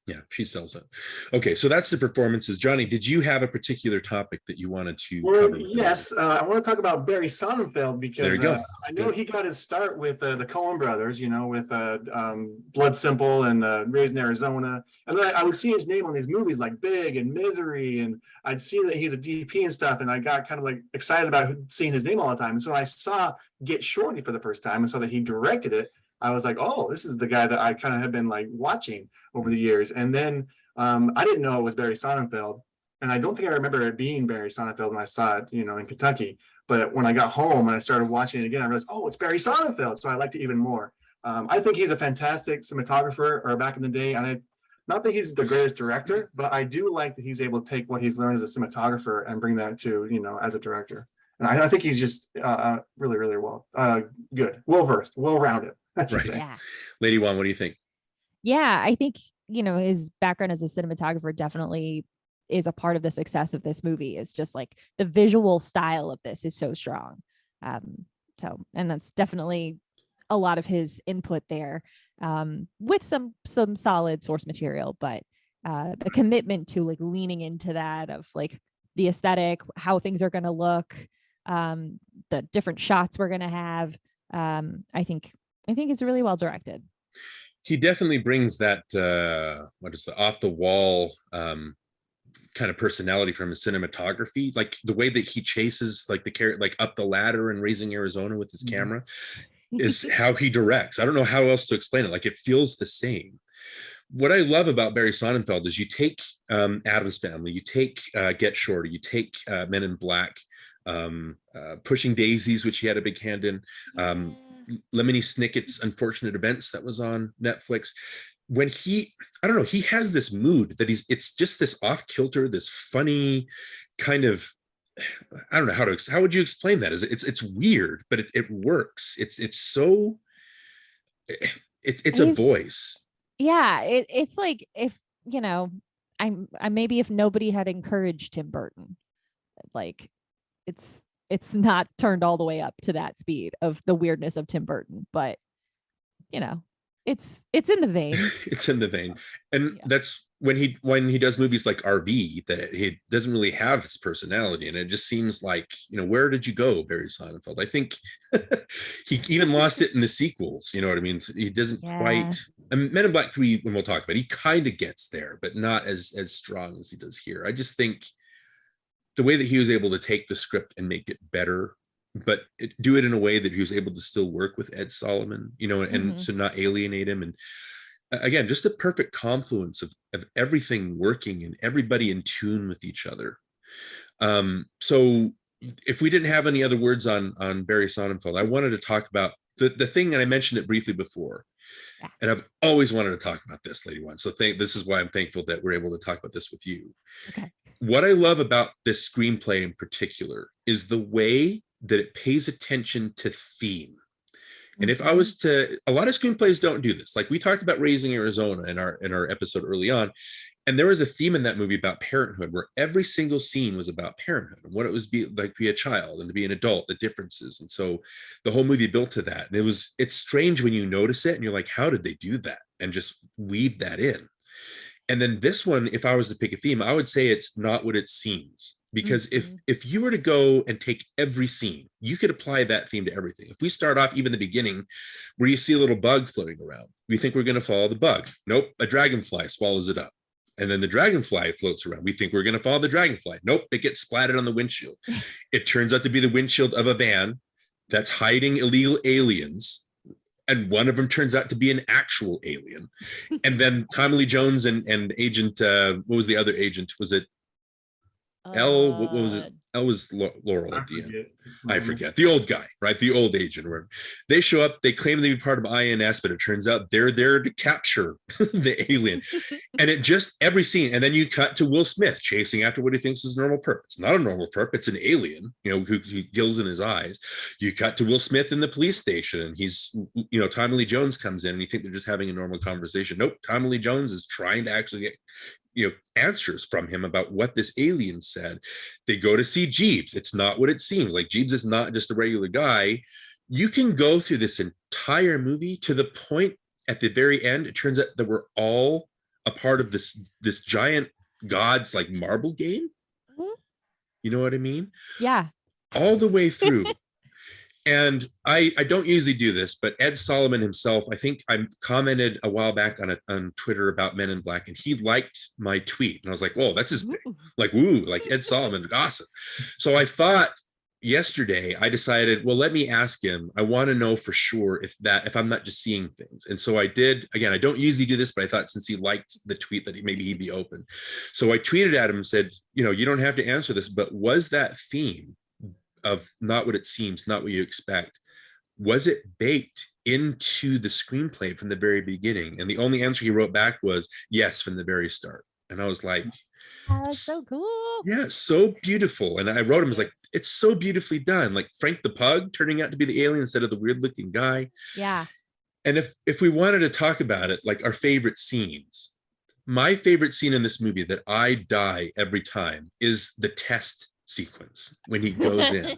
Yeah, she sells it. Okay, so that's the performances. Jonny, did you have a particular topic that you wanted to cover? Yes, I want to talk about Barry Sonnenfeld, because I know he got his start with the Coen brothers, with Blood Simple and Raised in Arizona. And then I would see his name on these movies like Big and Misery, and I'd see that he's a DP and stuff, and I got kind of like excited about seeing his name all the time. And so when I saw Get Shorty for the first time and saw that he directed it, I was like, oh, this is the guy that I kind of have been like watching over the years. And then I didn't know it was Barry Sonnenfeld. And I don't think I remember it being Barry Sonnenfeld when I saw it, in Kentucky. But when I got home and I started watching it again, I realized, oh, it's Barry Sonnenfeld. So I liked it even more. I think he's a fantastic cinematographer, or back in the day. And I not that he's the greatest director, but I do like that he's able to take what he's learned as a cinematographer and bring that to, as a director. And I think he's just really, really good, well-versed, well-rounded. Right. Yeah. Lady Wan, what do you think? Yeah, I think, his background as a cinematographer definitely is a part of the success of this movie. Is just like the visual style of this is so strong. And that's definitely a lot of his input there, with some solid source material, but the commitment to like leaning into that of like the aesthetic, how things are going to look, the different shots we're going to have. I think it's really well directed. He definitely brings that the off the wall kind of personality from his cinematography, like the way that he chases like the character like up the ladder and Raising Arizona with his camera is how he directs. I don't know how else to explain it. Like, it feels the same. What I love about Barry Sonnenfeld is you take Addams Family, you take Get Shorty, you take Men in Black, Pushing Daisies, which he had a big hand in, Lemony Snicket's Unfortunate Events that was on Netflix. When he has this mood that it's just this off kilter, this funny kind of, I don't know how would you explain that? It's weird, but it works. It's a voice. Yeah, it's like if I maybe if nobody had encouraged Tim Burton, like it's it's not turned all the way up to that speed of the weirdness of Tim Burton, but it's in the vein. It's in the vein. And that's when he does movies like RV, that he doesn't really have his personality, and it just seems like, where did you go, Barry Sonnenfeld? I think he even lost it in the sequels. You know what I mean? He doesn't quite. And Men in Black 3, when we'll talk about it, he kind of gets there, but not as strong as he does here. I just think the way that he was able to take the script and make it better, but do it in a way that he was able to still work with Ed Solomon, and to not alienate him. And again, just a perfect confluence of everything working and everybody in tune with each other. So if we didn't have any other words on Barry Sonnenfeld, I wanted to talk about the thing, and I mentioned it briefly before, and I've always wanted to talk about this, Lady Wan. So this is why I'm thankful that we're able to talk about this with you. Okay. What I love about this screenplay in particular is the way that it pays attention to theme. And if I was to, a lot of screenplays don't do this. Like we talked about Raising Arizona in our episode early on, and there was a theme in that movie about parenthood, where every single scene was about parenthood and what it was like to be a child and to be an adult, the differences. And so the whole movie built to that. And it's strange when you notice it and you're like, how did they do that? And just weave that in. And then this one, if I was to pick a theme, I would say it's not what it seems. Because if you were to go and take every scene, you could apply that theme to everything. If we start off even the beginning, where you see a little bug floating around, we think we're going to follow the bug. Nope, a dragonfly swallows it up. And then the dragonfly floats around. We think we're going to follow the dragonfly. Nope, it gets splattered on the windshield. It turns out to be the windshield of a van that's hiding illegal aliens. And one of them turns out to be an actual alien. And then Tommy Lee Jones and Agent, what was the other agent? Was it L? What was it? L was Laurel at the end. I forget. The old guy, right? The old agent. Where they show up, they claim to be part of INS, but it turns out they're there to capture the alien. And it just, every scene, and then you cut to Will Smith chasing after what he thinks is a normal perp. It's not a normal perp, it's an alien, who gills in his eyes. You cut to Will Smith in the police station, and he's, Tommy Lee Jones comes in, and you think they're just having a normal conversation. Nope, Tommy Lee Jones is trying to actually get answers from him about what this alien said. They go to see Jeeves. It's not what it seems. Like, Jeeves is not just a regular guy. You can go through this entire movie to the point at the very end, it turns out that we're all a part of this giant God's like marble game. You know what I mean? Yeah. All the way through. And I don't usually do this, but Ed Solomon himself, I think I commented a while back on Twitter about Men in Black, and he liked my tweet. And I was like, whoa, that's his thing. Like, woo, like Ed Solomon, awesome. So I thought yesterday, I decided, well, let me ask him. I want to know for sure if I'm not just seeing things. And so I did. Again, I don't usually do this, but I thought since he liked the tweet that maybe he'd be open. So I tweeted at him and said, you don't have to answer this, but was that theme of not what it seems, not what you expect, was it baked into the screenplay from the very beginning? And the only answer he wrote back was yes, from the very start. And I was like, oh, that's so cool. Yeah, so beautiful. And I wrote him, I was like, it's so beautifully done. Like Frank the Pug turning out to be the alien instead of the weird looking guy. Yeah. And if we wanted to talk about it, like our favorite scenes, my favorite scene in this movie that I die every time is the test sequence when he goes in.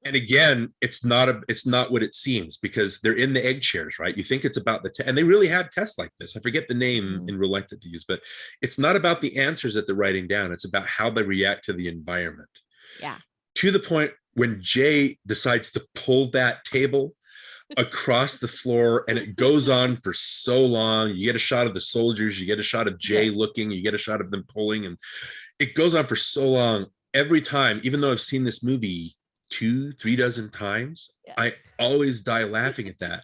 And again, it's not what it seems, because they're in the egg chairs, right? You think it's about and they really have tests like this. I forget the name in real life that they use, but it's not about the answers that they're writing down. It's about how they react to the environment. Yeah. To the point when Jay decides to pull that table across the floor, and it goes on for so long. You get a shot of the soldiers, you get a shot of Jay looking, you get a shot of them pulling, and it goes on for so long. Every time, even though I've seen this movie 2-3 dozen times, I always die laughing at that.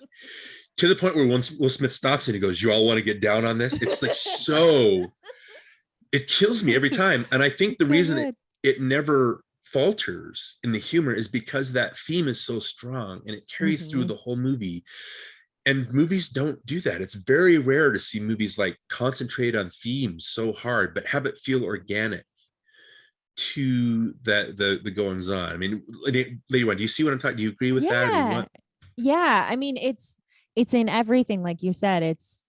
To the point where once Will Smith stops and he goes, "You all want to get down on this?" It's like it kills me every time. And I think the reason it never falters in the humor is because that theme is so strong and it carries through the whole movie. And movies don't do that. It's very rare to see movies like concentrate on themes so hard, but have it feel organic to the goings on. I mean, Lady Wan, do you see what I'm talking? Do you agree with that? Yeah. I mean, it's in everything, like you said. It's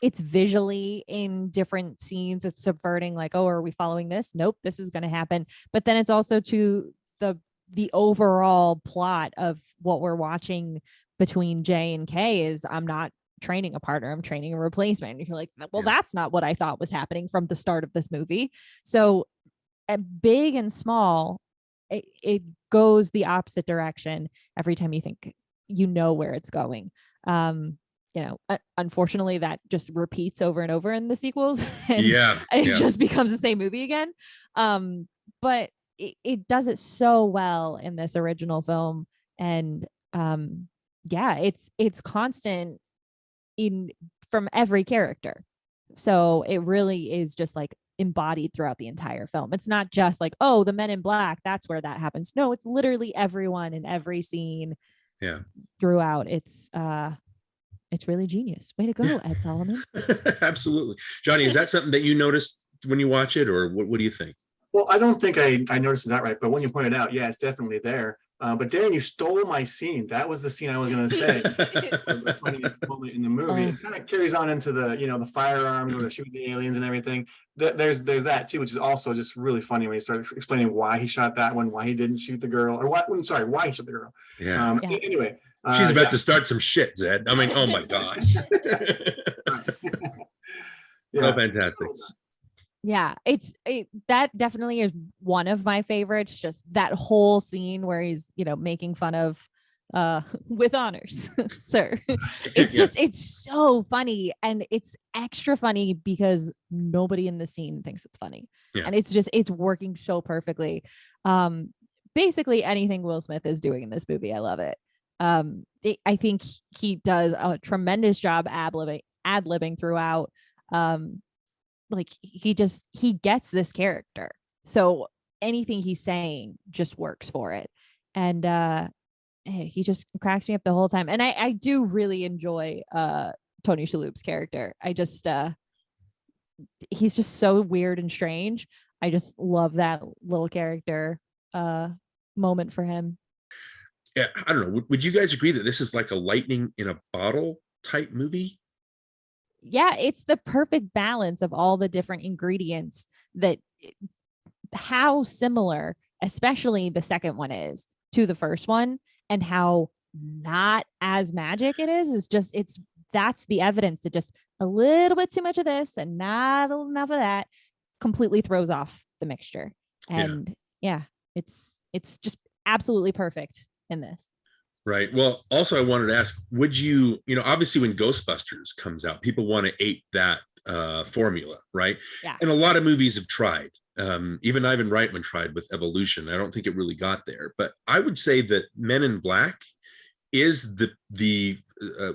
it's visually in different scenes. It's subverting, like, oh, are we following this? Nope, this is going to happen. But then it's also to the the overall plot of what we're watching between J and K is I'm not training a partner, I'm training a replacement. And you're like, well, that's not what I thought was happening from the start of this movie. So big and small, it goes the opposite direction every time you think you know where it's going. Unfortunately, that just repeats over and over in the sequels, and it just becomes the same movie again. But it does it so well in this original film, and it's constant from every character. So it really is just like embodied throughout the entire film. It's not just like, oh, the Men in Black, that's where that happens. No, it's literally everyone in every scene throughout. It's really genius. Way to go, Ed Solomon. Absolutely. Jonny, is that something that you noticed when you watch it, or what do you think? Well, I don't think I noticed that right, but when you pointed out, it's definitely there. But Darin, you stole my scene. That was the scene I was going to say. The funniest moment in the movie. It kind of carries on into the firearms or the shooting the aliens and everything. There's that too, which is also just really funny when you start explaining why he shot that one, why he didn't shoot the girl, or why he shot the girl. Anyway. She's about to start some shit, Zed. I mean, oh my gosh. Oh, fantastic. Yeah, that definitely is one of my favorites. Just that whole scene where he's, making fun of with honors, sir. It's just, it's so funny, and it's extra funny because nobody in the scene thinks it's funny. And it's working so perfectly. Basically anything Will Smith is doing in this movie, I love it. I think he does a tremendous job ad-libbing throughout. He gets this character, so anything he's saying just works for it, and he just cracks me up the whole time. And I do really enjoy Tony Shalhoub's character. He's just so weird and strange. I just love that little character moment for him. Yeah, I don't know. Would you guys agree that this is like a lightning in a bottle type movie? Yeah, it's the perfect balance of all the different ingredients how similar, especially the second one is to the first one, and how not as magic it is that's the evidence that just a little bit too much of this and not enough of that completely throws off the mixture. And it's just absolutely perfect in this. Right. Well, also I wanted to ask, would you, obviously when Ghostbusters comes out, people want to ape that formula, right? Yeah. And a lot of movies have tried. Even Ivan Reitman tried with Evolution. I don't think it really got there, but I would say that Men in Black is the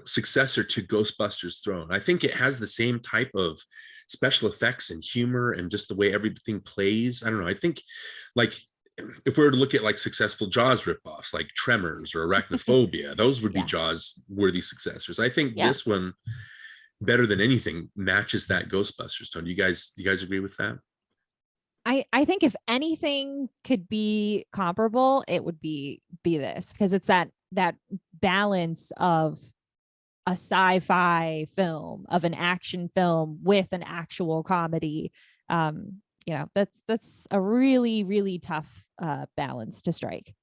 successor to Ghostbusters Throne. I think it has the same type of special effects and humor and just the way everything plays. I don't know. I think if we were to look at like successful Jaws ripoffs, like Tremors or Arachnophobia, those would be Jaws worthy successors. I think this one, better than anything, matches that Ghostbusters tone. Do you guys agree with that? I think if anything could be comparable, it would be this, because it's that balance of a sci-fi film, of an action film with an actual comedy. That's a really, really tough balance to strike.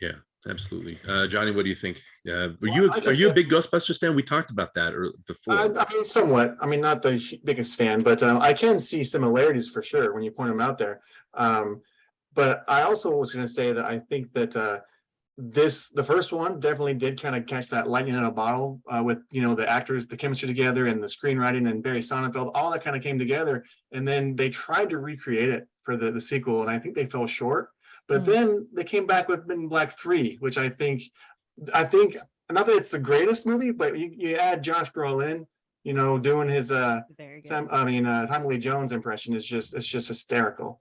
Yeah, absolutely. Jonny, what do you think? Are you a big Ghostbusters fan? We talked about that before. I mean, somewhat. I mean, not the biggest fan, but I can see similarities for sure when you point them out there. But I also was going to say that I think that the first one definitely did kind of catch that lightning in a bottle with the actors, the chemistry together, and the screenwriting, and Barry Sonnenfeld, all that kind of came together. And then they tried to recreate it for the sequel, and I think they fell short. But then they came back with Men in Black 3, which I think not that it's the greatest movie, but you add Josh Brolin, doing his Tommy Lee Jones impression it's just hysterical.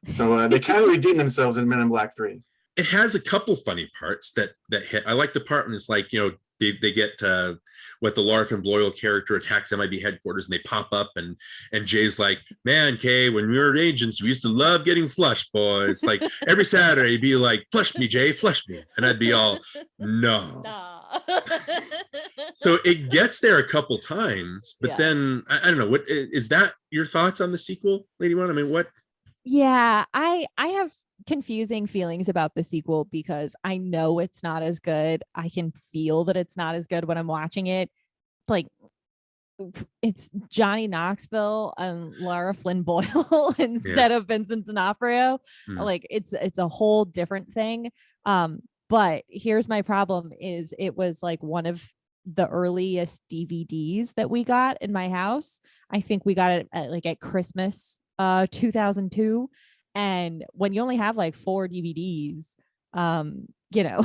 So they kind of redeemed themselves in Men in Black 3. It has a couple funny parts that hit. I like the part when it's like, they get what the Larfin Bloyle character attacks MIB headquarters, and they pop up, and Jay's like, man, Kay, when we were agents, we used to love getting flushed, boys. Like every Saturday he'd be like, flush me, Jay, flush me. And I'd be all, no. So it gets there a couple times, but then I don't know, what is that your thoughts on the sequel, Lady Wan? I mean, what? Yeah, I have confusing feelings about the sequel because I know it's not as good. I can feel that it's not as good when I'm watching it. Like, it's Johnny Knoxville and Lara Flynn Boyle instead of Vincent D'Onofrio. Like, it's a whole different thing. But here's my problem: is it was like one of the earliest DVDs that we got in my house. I think we got it at Christmas 2002. And when you only have like 4 DVDs, you know,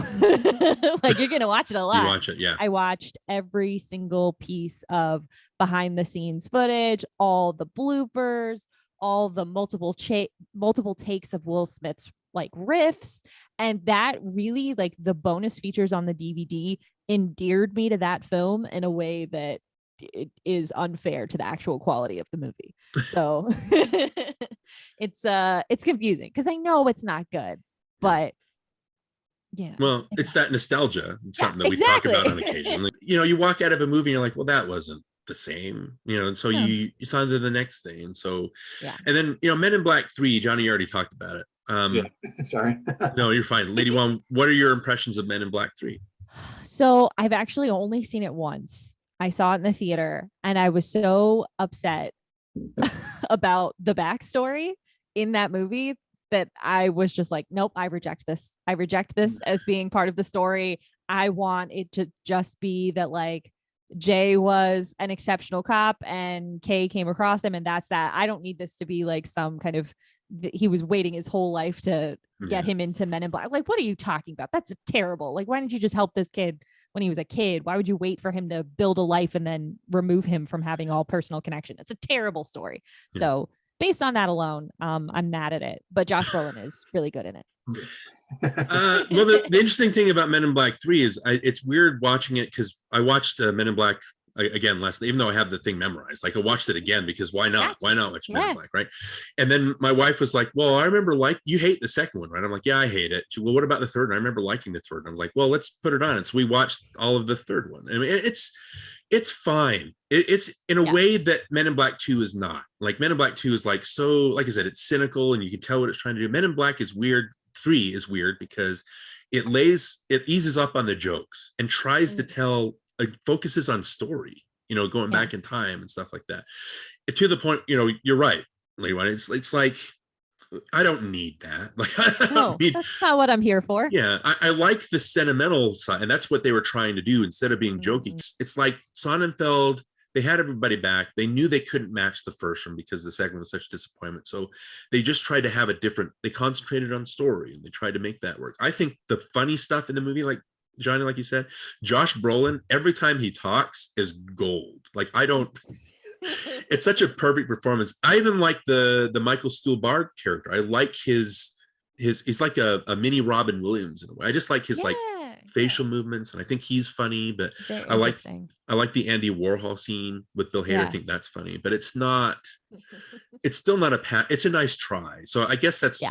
like, you're gonna watch it a lot. You watch it, yeah. I watched every single piece of behind the scenes footage, all the bloopers, all the multiple takes of Will Smith's like riffs, and that really, like, the bonus features on the DVD endeared me to that film in a way that it is unfair to the actual quality of the movie. So it's confusing because I know it's not good, but well, it's that nostalgia. It's something that we talk about on occasion. Like, you know, you walk out of a movie and you're like, well, that wasn't the same, you know, and so you sign to the next thing. And so and then, you know, Men in Black 3, Johnny already talked about it. Sorry. No, you're fine. Lady Wan, what are your impressions of Men in Black 3? So I've actually only seen it once. I saw it in the theater and I was so upset about the backstory in that movie that I was just like, nope, I reject this. I reject this as being part of the story. I want it to just be that, like, Jay was an exceptional cop and Kay came across him, and that's that. I don't need this to be like some kind of he was waiting his whole life to get him into Men in Black. Like, what are you talking about? That's terrible. Like, why didn't you just help this kid when he was a kid? Why would you wait for him to build a life and then remove him from having all personal connection? It's a terrible story. So based on that alone, I'm mad at it. But Josh Brolin is really good in it. Well, the interesting thing about Men in Black 3 is it's weird watching it because I watched Men in Black again last night, even though I have the thing memorized. Like, I watched it again because why not? Why not watch Men in Black, right? And then my wife was like, well, I remember you hate the second one, right? I'm like, yeah, I hate it. She, well, what about the third? And I remember liking the third. And I was like, well, let's put it on. And so we watched all of the third one. I mean, it's fine. It's in a way that Men in Black 2 is not. Like, Men in Black 2 is like, so, like I said, it's cynical and you can tell what it's trying to do. Men in Black is weird. 3 is weird because it eases up on the jokes and tries to tell, focuses on story, you know, going back in time and stuff like that. To the point, you know, you're right, Lady Wan. It's like, I don't need that. Like, that's not what I'm here for. Yeah, I like the sentimental side, and that's what they were trying to do instead of being jokey. It's like Sonnenfeld. They had everybody back. They knew they couldn't match the first one because the second was such a disappointment. So they just tried to have they concentrated on story and they tried to make that work. I think the funny stuff in the movie, like Johnny, like you said, Josh Brolin, every time he talks is gold. Like, it's such a perfect performance. I even like the Michael Stuhlbarg character. I like he's like a mini Robin Williams in a way. I just like his like facial movements, and I think he's funny. But I like the Andy Warhol scene with Bill Hader. I think that's funny, but it's still not it's a nice try. So I guess that's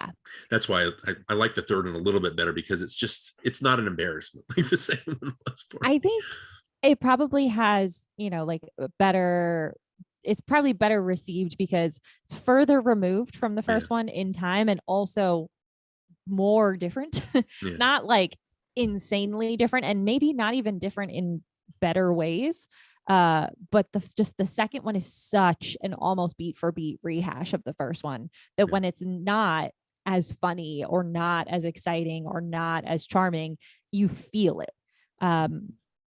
why I like the third one a little bit better, because it's not an embarrassment like the second one was for me. I think it probably has, you know, like it's probably better received because it's further removed from the first one in time, and also more different. Not like insanely different, and maybe not even different in better ways, but just the second one is such an almost beat for beat rehash of the first one that when it's not as funny or not as exciting or not as charming, you feel it,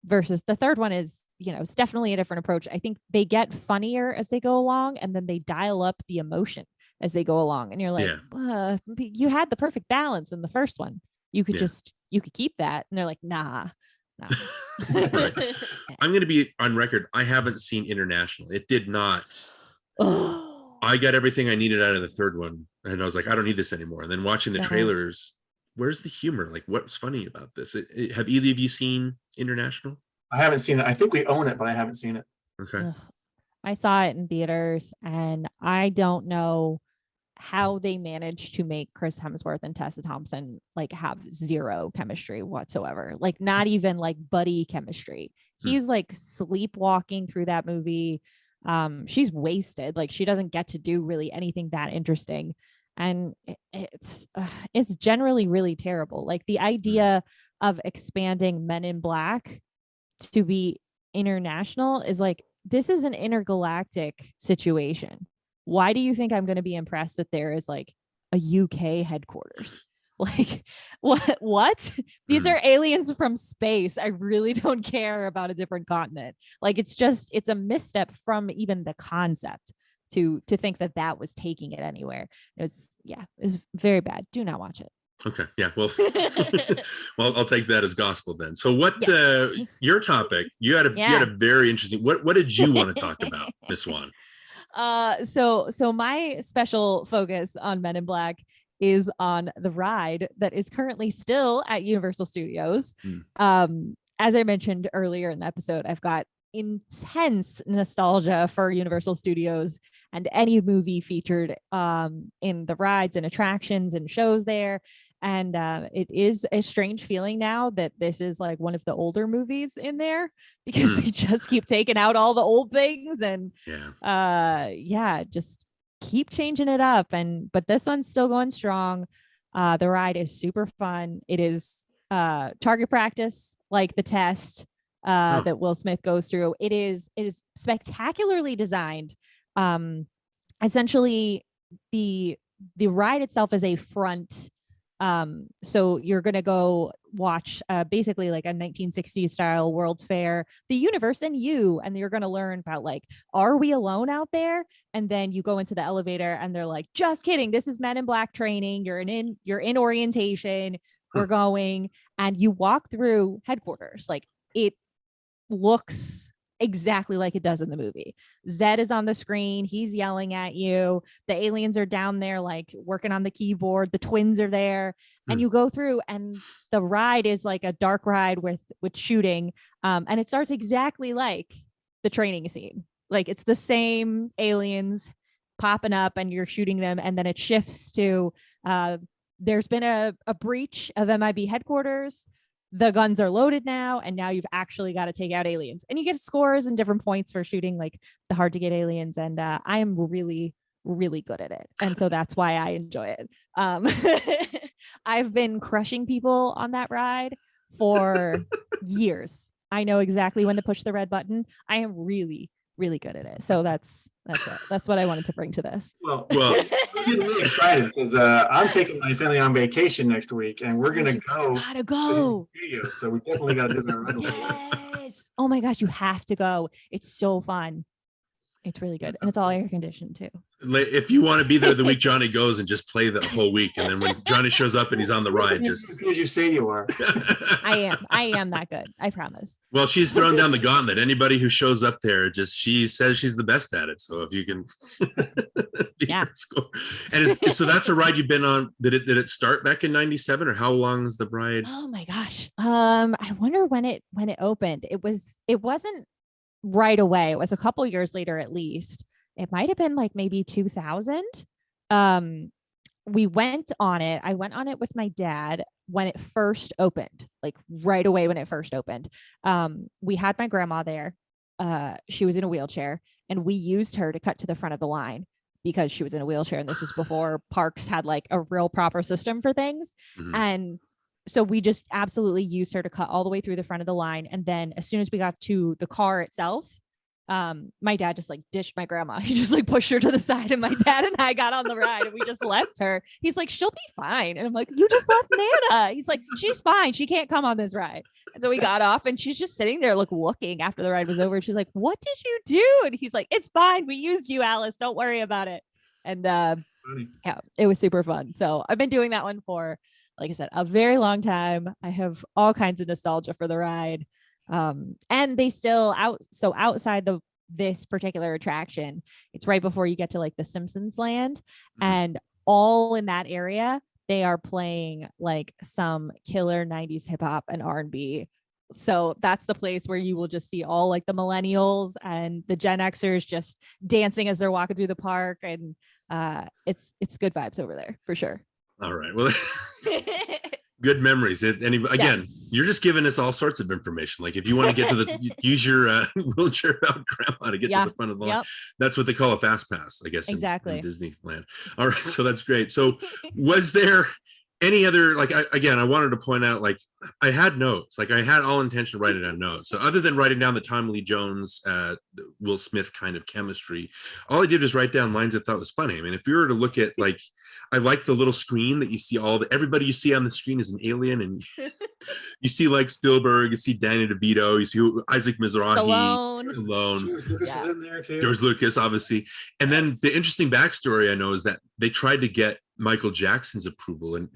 versus the third one is, you know, it's definitely a different approach. I think they get funnier as they go along, and then they dial up the emotion as they go along, and you're like, you had the perfect balance in the first one. You could you could keep that. And they're like, nah. Right. I'm going to be on record. I haven't seen International. It did not. I got everything I needed out of the third one. And I was like, I don't need this anymore. And then watching the trailers, where's the humor? Like, what's funny about this? Have either of you seen International? I haven't seen it. I think we own it, but I haven't seen it. Okay. I saw it in theaters, and I don't know how they managed to make Chris Hemsworth and Tessa Thompson like have zero chemistry whatsoever. Like, not even like buddy chemistry. He's like sleepwalking through that movie. She's wasted. Like, she doesn't get to do really anything that interesting. and it's generally really terrible. Like the idea of expanding Men in Black to be international is like, this is an intergalactic situation. Why do you think I'm going to be impressed that there is like a UK headquarters? Like, what? These are aliens from space. I really don't care about a different continent. Like, it's a misstep from even the concept to think that was taking it anywhere. It was very bad. Do not watch it. Okay. Yeah. Well, well, I'll take that as gospel then. So what, your topic, you had a very interesting, what did you want to talk about, Miss Wan? So my special focus on Men in Black is on the ride that is currently still at Universal Studios. As I mentioned earlier in the episode, I've got intense nostalgia for Universal Studios and any movie featured in the rides and attractions and shows there. And it is a strange feeling now that this is like one of the older movies in there, because they just keep taking out all the old things and just keep changing it up. But this one's still going strong. The ride is super fun. It is target practice, like the test that Will Smith goes through. It is spectacularly designed. Essentially, the ride itself is a front. So you're going to go watch basically like a 1960s style World's Fair, the universe and you, and you're going to learn about like, are we alone out there? And then you go into the elevator and they're like, just kidding. This is Men in Black training. You're in orientation. We're going, and you walk through headquarters. Like, it looks exactly like it does in the movie. Zed is on the screen. He's yelling at you. The aliens are down there, like working on the keyboard. The twins are there, and you go through, and the ride is like a dark ride with shooting. And it starts exactly like the training scene. Like, it's the same aliens popping up and you're shooting them. And then it shifts to, there's been a breach of MIB headquarters. The guns are loaded now, and now you've actually got to take out aliens, and you get scores and different points for shooting like the hard to get aliens. And I am really, really good at it, and so that's why I enjoy it. I've been crushing people on that ride for years. I know exactly when to push the red button. I am really, really good at it. So that's it. That's what I wanted to bring to this. Well, I'm getting really excited because I'm taking my family on vacation next week, and we're gonna go. Gotta go. Studio, so we definitely gotta do that right. Yes. Oh my gosh, you have to go. It's so fun. It's really good, and it's all air conditioned too. If you want to be there the week Jonny goes, and just play the whole week, and then when Jonny shows up and he's on the ride, just as good as you say you are. I am that good. I promise. Well, she's thrown down the gauntlet. Anybody who shows up there, she says she's the best at it. So if you can, and so that's a ride you've been on. Did it start back in '97, or how long is the ride? Oh my gosh. I wonder when it opened. It wasn't right away. It was a couple years later, at least. It might have been like maybe 2000. We went on it. I went on it with my dad when it first opened, like right away when it first opened. We had my grandma there. She was in a wheelchair, and we used her to cut to the front of the line because she was in a wheelchair. And this was before parks had like a real proper system for things. And so we just absolutely used her to cut all the way through the front of the line. And then as soon as we got to the car itself, my dad just like dished my grandma. He just like pushed her to the side, and my dad and I got on the ride, and we just left her. He's like, she'll be fine. And I'm like, you just left Nana. He's like, she's fine. She can't come on this ride. And so we got off, and she's just sitting there like looking after the ride was over. She's like, what did you do? And he's like, it's fine. We used you, Alice. Don't worry about it. And yeah, it was super fun. So I've been doing that one for, like I said, a very long time. I have all kinds of nostalgia for the ride. And they still outside this particular attraction, it's right before you get to like the Simpsons land, and all in that area, they are playing like some killer 90s hip hop and R&B. So that's the place where you will just see all like the millennials and the Gen Xers just dancing as they're walking through the park. And it's good vibes over there for sure. All right. Well, Good memories. And again, you're just giving us all sorts of information. Like if you want to get to the use your wheelchair bound grandma to get to the front of the line, that's what they call a fast pass, I guess, in Disneyland. All right, so that's great. So was there any other, like, I wanted to point out, like, I had notes, like I had all intention of writing down notes. So other than writing down the Tommy Lee Jones, Will Smith kind of chemistry, all I did was write down lines I thought was funny. I mean, if you were to look at, like, I like the little screen that you see everybody you see on the screen is an alien, and you see like Spielberg, you see Danny DeVito, you see Isaac Mizrahi, Stallone. George Lucas is in there too. George Lucas, obviously. And then the interesting backstory I know is that they tried to get Michael Jackson's approval, and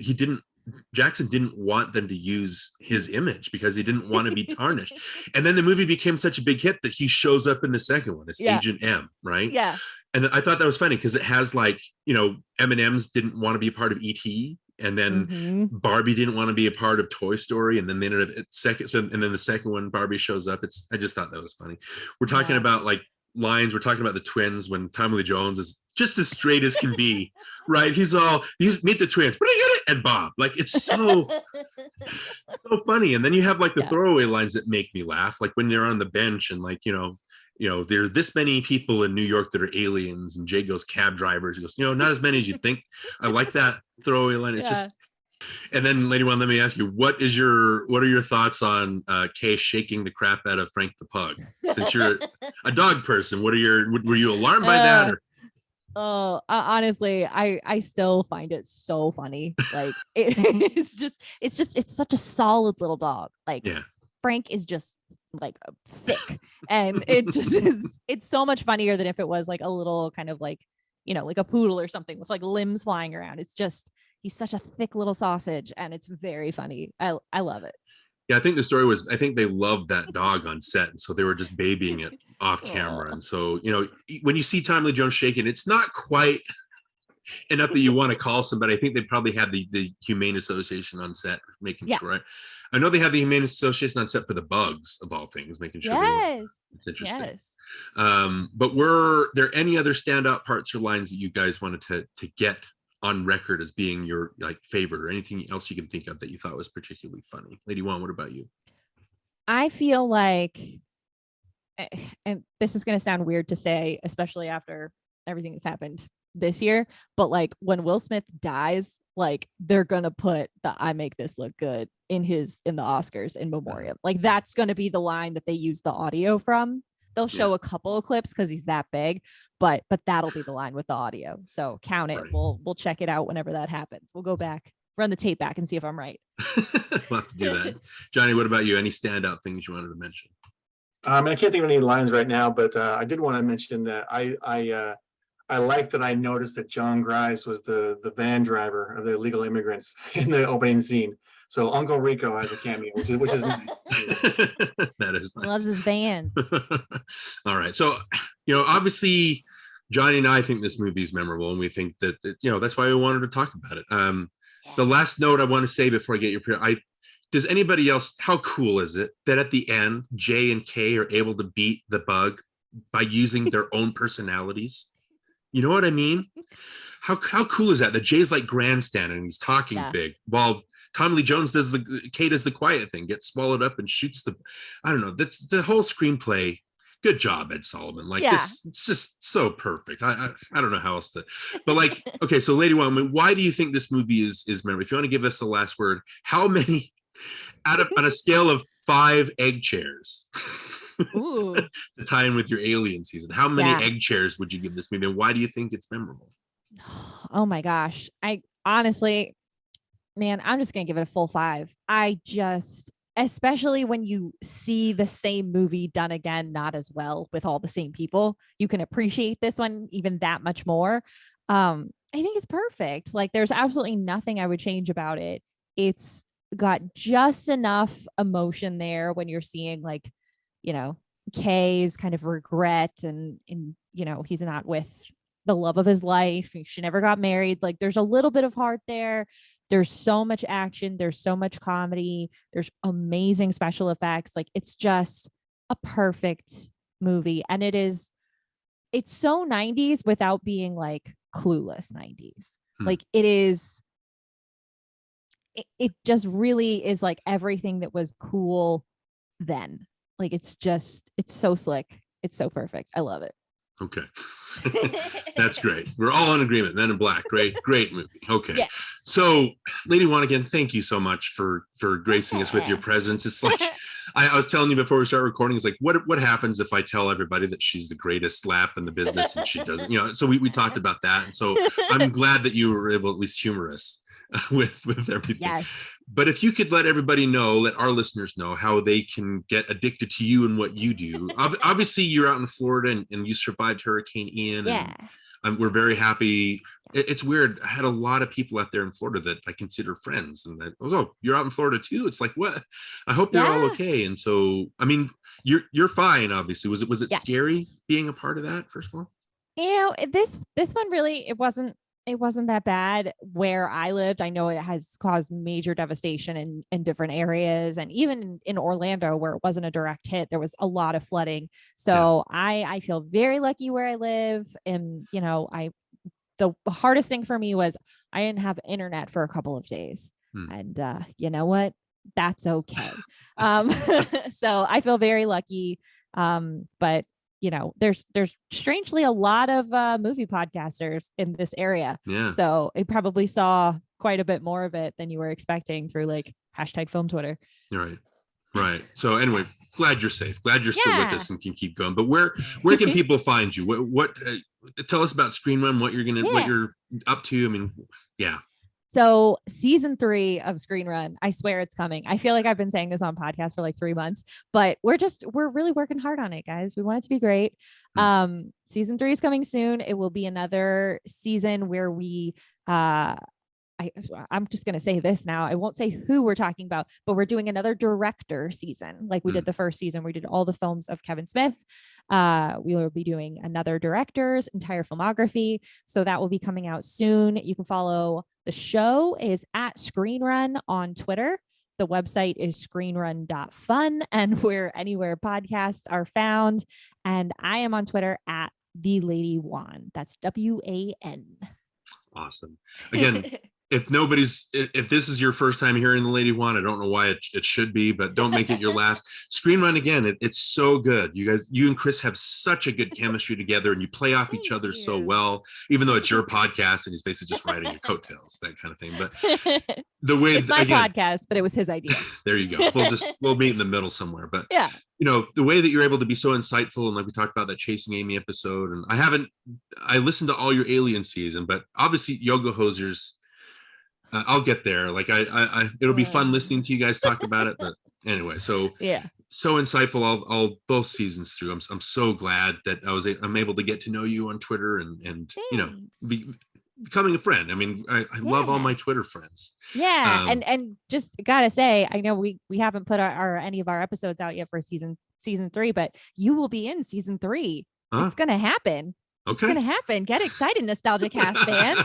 Jackson didn't want them to use his image because he didn't want to be tarnished. And then the movie became such a big hit that he shows up in the second one as Agent M, right? Yeah. And I thought that was funny because it has, like, you know, M&M's didn't want to be a part of E.T., and then Barbie didn't want to be a part of Toy Story, and then they ended up at second. So, and then the second one, Barbie shows up. I just thought that was funny. We're talking about, like, lines. We're talking about the twins when Tommy Lee Jones is just as straight as can be, right? He's meet the twins, and Bob. Like, it's so funny. And then you have, like, the throwaway lines that make me laugh, like when they're on the bench and, like, you know, there's this many people in New York that are aliens, and Jay goes, cab drivers. He goes, you know, not as many as you think. I like that throwaway line. It's just, and then Lady Wan, let me ask you, what are your thoughts on Kay shaking the crap out of Frank the Pug? Since you're a dog person, were you alarmed by that? Or? Honestly, I still find it so funny. Like it's such a solid little dog. Like Frank is just like thick, and it just is. It's so much funnier than if it was like a little kind of like, you know, like a poodle or something with like limbs flying around. It's just, he's such a thick little sausage, and it's very funny. I love it. Yeah, I think the story was, I think they loved that dog on set, and so they were just babying it off camera. And so, you know, when you see Tommy Lee Jones shaking, it's not quite enough that you want to call somebody. I think they probably had the Humane Association on set making sure. I know they had the Humane Association on set for the bugs, of all things, making sure. It's interesting. But were there any other standout parts or lines that you guys wanted to get on record as being your, like, favorite, or anything else you can think of that you thought was particularly funny? Lady Wan, what about you? I feel like, and this is going to sound weird to say, especially after everything that's happened this year, but like when Will Smith dies, like they're gonna put the "I make this look good" in the Oscars in memoriam. Like that's gonna be the line that they use the audio from. They'll show a couple of clips because he's that big, but that'll be the line with the audio. So count it. We'll check it out whenever that happens. We'll go back, run the tape back, and see if I'm right. We'll have to do that. Johnny, what about you? Any standout things you wanted to mention? I can't think of any lines right now, but I did want to mention that I like that I noticed that John Grise was the van driver of the illegal immigrants in the opening scene. So Uncle Rico has a cameo, which is nice. That is nice. Loves his van. All right. So, you know, obviously Johnny and I think this movie is memorable, and we think that, you know, that's why we wanted to talk about it. The last note I want to say before I get your does anybody else, how cool is it that at the end, Jay and Kay are able to beat the bug by using their own personalities? You know what I mean? How cool is that? That Jay's like grandstanding and he's talking big, while Tommy Lee Jones does the quiet thing, gets swallowed up and shoots I don't know. That's the whole screenplay. Good job, Ed Solomon. Like this, it's just so perfect. I don't know how else to, but like, okay, so Lady Wan, I mean, why do you think this movie is memorable? If you want to give us the last word, how many on a scale of 5 egg chairs? Ooh. To tie in with your alien season, how many egg chairs would you give this movie, and why do you think it's memorable? Oh my gosh, I honestly, man, I'm just gonna give it a full 5. Especially when you see the same movie done again, not as well, with all the same people, you can appreciate this one even that much more. I think it's perfect. Like there's absolutely nothing I would change about it. It's got just enough emotion there when you're seeing, like, you know, Kay's kind of regret and you know, he's not with the love of his life. She never got married. Like there's a little bit of heart there. There's so much action. There's so much comedy. There's amazing special effects. Like it's just a perfect movie. And it's so 90s without being like clueless 90s. Like it is it just really is like everything that was cool then. Like it's so slick. It's so perfect. I love it. Okay. That's great. We're all in agreement. Men in Black. Great movie. Okay. Yeah. So, Lady Wan, again, thank you so much for gracing us with your presence. It's like I was telling you before we start recording, it's like what happens if I tell everybody that she's the greatest laugh in the business and she doesn't, so we talked about that. And so I'm glad that you were able to at least humor us with everything. Yes. But if you could let everybody know, let our listeners know how they can get addicted to you and what you do. Obviously, you're out in Florida and you survived Hurricane Ian. Yeah. And we're very happy. It's weird. I had a lot of people out there in Florida that I consider friends, and that, oh, you're out in Florida too. It's like, what? I hope you're all okay. And so, I mean, you're fine. Obviously, was it Yes. scary being a part of that? First of all, this one really it wasn't that bad where I lived. I know it has caused major devastation in different areas, and even in Orlando where it wasn't a direct hit, there was a lot of flooding. So I feel very lucky where I live. And the hardest thing for me was I didn't have internet for a couple of days. And you know what? That's okay. So I feel very lucky. But there's strangely a lot of movie podcasters in this area. Yeah. So I probably saw quite a bit more of it than you were expecting through like #film Twitter. Right. So anyway, glad you're safe. Glad you're still with us and can keep going. But where can people find you? What tell us about Screen Run, what you're up to. I mean, yeah. So season 3 of Screen Run, I swear it's coming. I feel like I've been saying this on podcast for like 3 months, but we're really working hard on it, guys. We want it to be great. Season 3 is coming soon. It will be another season where we, I'm just going to say this now. I won't say who we're talking about, but we're doing another director season. Like we did the first season, we did all the films of Kevin Smith. We will be doing another director's entire filmography. So that will be coming out soon. You can follow the show is at Screen Run on Twitter. The website is screenrun.fun, and we're anywhere podcasts are found. And I am on Twitter at the Lady Wan. That's WAN. Awesome. Again, if this is your first time hearing the Lady Wan, I don't know why it should be, but don't make it your last. Screen Run, again, it's so good. You and Chris have such a good chemistry together, and you play off each other so well, even though it's your podcast and he's basically just riding your coattails, that kind of thing. But the way it's my podcast, but it was his idea. There you go. We'll meet in the middle somewhere. But yeah, the way that you're able to be so insightful, and like we talked about that Chasing Amy episode, and I listened to all your Alien season, but obviously Yoga Hosers. I'll get there. Like it'll be fun listening to you guys talk about it. But anyway, so yeah, so insightful all both seasons through. I'm so glad that I'm able to get to know you on Twitter and becoming a friend. I mean, I love all my Twitter friends. Yeah, and just gotta say, I know we haven't put any of our episodes out yet for season 3, but you will be in season 3. It's gonna happen. Okay. It's gonna happen. Get excited, NostalgiaCast fans.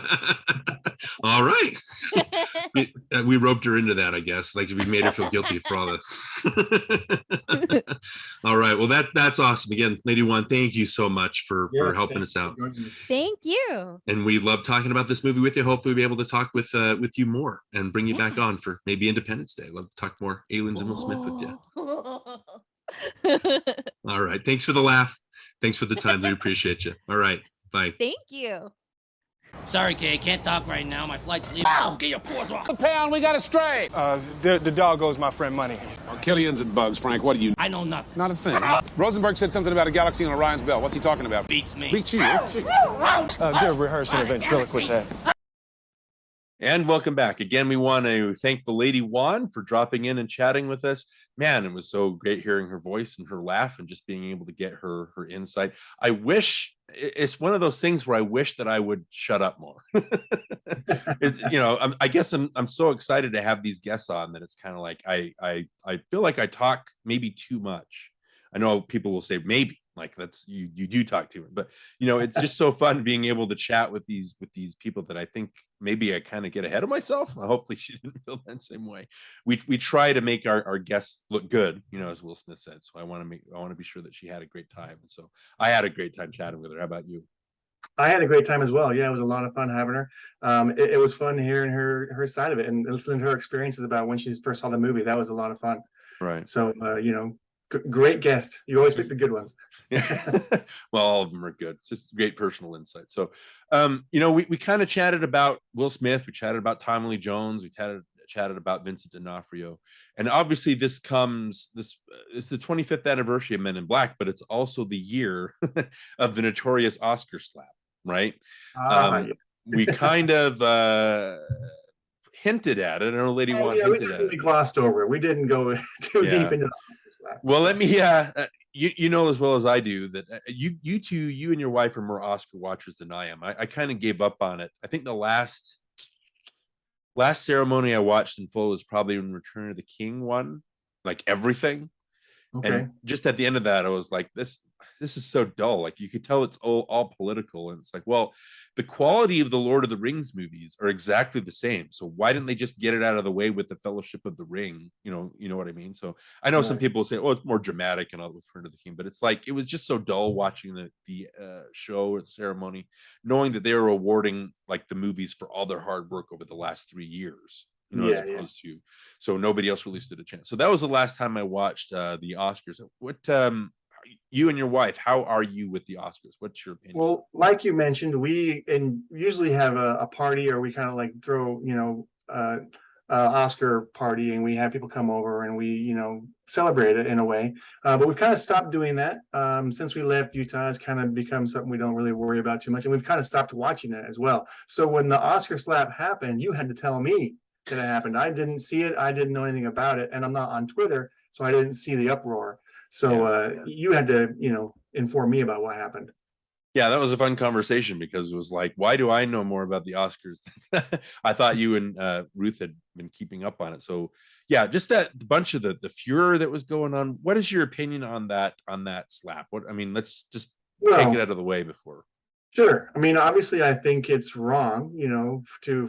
All right. We roped her into that, I guess. Like we made her feel guilty for all the. All right. Well, that's awesome. Again, Lady Wan, thank you so much for helping us out. Thank you. And we love talking about this movie with you. Hopefully, we'll be able to talk with you more and bring you back on for maybe Independence Day. Love to talk more Aliens and Will Smith with you. All right. Thanks for the laugh. Thanks for the time. We appreciate you. All right. Bye. Thank you. Sorry, Kay, can't talk right now. My flight's leaving. Ow! Get your paws off! The pound, we got a stray. The dog owes my friend money. Killians and bugs, Frank, what do you... I know nothing. Not a thing. Rosenberg said something about a galaxy on Orion's belt. What's he talking about? Beats me. Beats you. They're rehearsing a ventriloquist act. And welcome back. Again, we want to thank the Lady Wan for dropping in and chatting with us. Man, it was so great hearing her voice and her laugh and just being able to get her insight. I wish it's one of those things where I wish that I would shut up more. I guess I'm so excited to have these guests on that it's kind of like I feel like I talk maybe too much. I know people will say maybe, like that's you do talk to her, but it's just so fun being able to chat with these people that I think maybe I kind of get ahead of myself. Hopefully she didn't feel that same way. We try to make our guests look good, as Will Smith said. So I want to be sure that she had a great time. And so I had a great time chatting with her. How about you? I had a great time as well. Yeah, it was a lot of fun having her. It was fun hearing her side of it and listening to her experiences about when she first saw the movie. That was a lot of fun. Right. So, great guest. You always pick the good ones. Yeah. Well, all of them are good. It's just great personal insight. So, we kind of chatted about Will Smith. We chatted about Tommy Lee Jones. We chatted about Vincent D'Onofrio. And obviously this it's the 25th anniversary of Men in Black, but it's also the year of the notorious Oscar slap, right? Yeah. We kind of hinted at it. I know Lady Wan hinted we definitely glossed over it. We didn't go too deep into the Oscar slap. Well, let me you know as well as I do that you and your wife are more Oscar watchers than I am. I kind of gave up on it. I think the last ceremony I watched in full was probably when Return of the King won, like everything. Okay. And just at the end of that, I was like, this is so dull. Like you could tell it's all political. And it's like, well, the quality of the Lord of the Rings movies are exactly the same. So why didn't they just get it out of the way with the Fellowship of the Ring? You know what I mean? So I know some people say, oh, it's more dramatic and all with Return of the King, but it's like, it was just so dull watching the show or ceremony, knowing that they were awarding like the movies for all their hard work over the last 3 years. As opposed to, so nobody else really stood a chance. So that was the last time I watched the Oscars. What you and your wife, how are you with the Oscars? What's your opinion? Well, like you mentioned, we usually have a party, or we kind of like throw Oscar party, and we have people come over and we celebrate it in a way. But we've kind of stopped doing that since we left Utah. It's kind of become something we don't really worry about too much, and we've kind of stopped watching it as well. So when the Oscar slap happened, you had to tell me that it happened. I didn't see it. I didn't know anything about it, and I'm not on Twitter, so I didn't see the uproar. So you had to, inform me about what happened. Yeah, that was a fun conversation because it was like, why do I know more about the Oscars? I thought you and Ruth had been keeping up on it. So yeah, just that bunch of the furor that was going on. What is your opinion on that slap? Let's just take it out of the way before. Sure. I mean, obviously, I think it's wrong,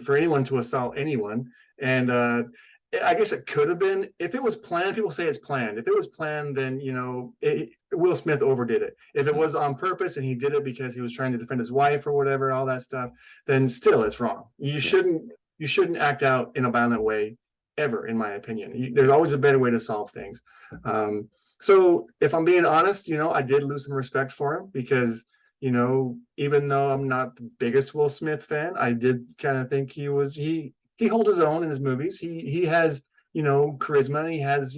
for anyone to assault anyone. And I guess it could have been, if it was planned. People say it's planned. If it was planned, then Will Smith overdid it. If it was on purpose and he did it because he was trying to defend his wife or whatever, all that stuff, then still it's wrong. You shouldn't act out in a violent way ever, in my opinion. There's always a better way to solve things. So if I'm being honest, I did lose some respect for him because even though I'm not the biggest Will Smith fan, I did kind of think he holds his own in his movies. He has, charisma. He has,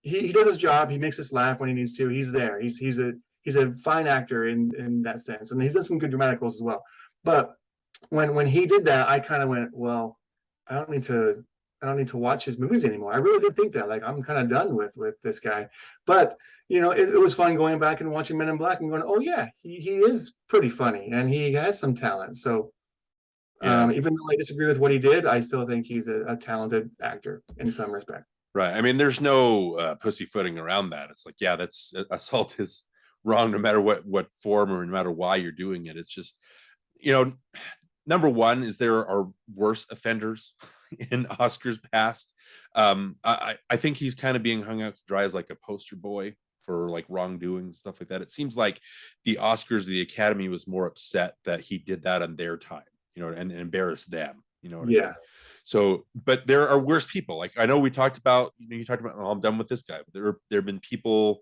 he does his job. He makes us laugh when he needs to. He's there. He's a fine actor in that sense. And he's done some good dramatic roles as well. But when he did that, I kind of went, well, I don't need to watch his movies anymore. I really did think that. Like, I'm kind of done with this guy. But it was fun going back and watching Men in Black and going, oh yeah, he is pretty funny and he has some talent. So even though I disagree with what he did, I still think he's a talented actor in some respect. Right. I mean, there's no pussyfooting around that. It's like, yeah, that's assault is wrong no matter what form or no matter why you're doing it. It's just, number one is there are worse offenders in Oscars past. I think he's kind of being hung out to dry as like a poster boy for like wrongdoing and stuff like that. It seems like the Oscars, the Academy was more upset that he did that on their time, and embarrassed them, what I mean? So, but there are worse people. Like I know we talked about, you talked about, oh, I'm done with this guy, but there have been people,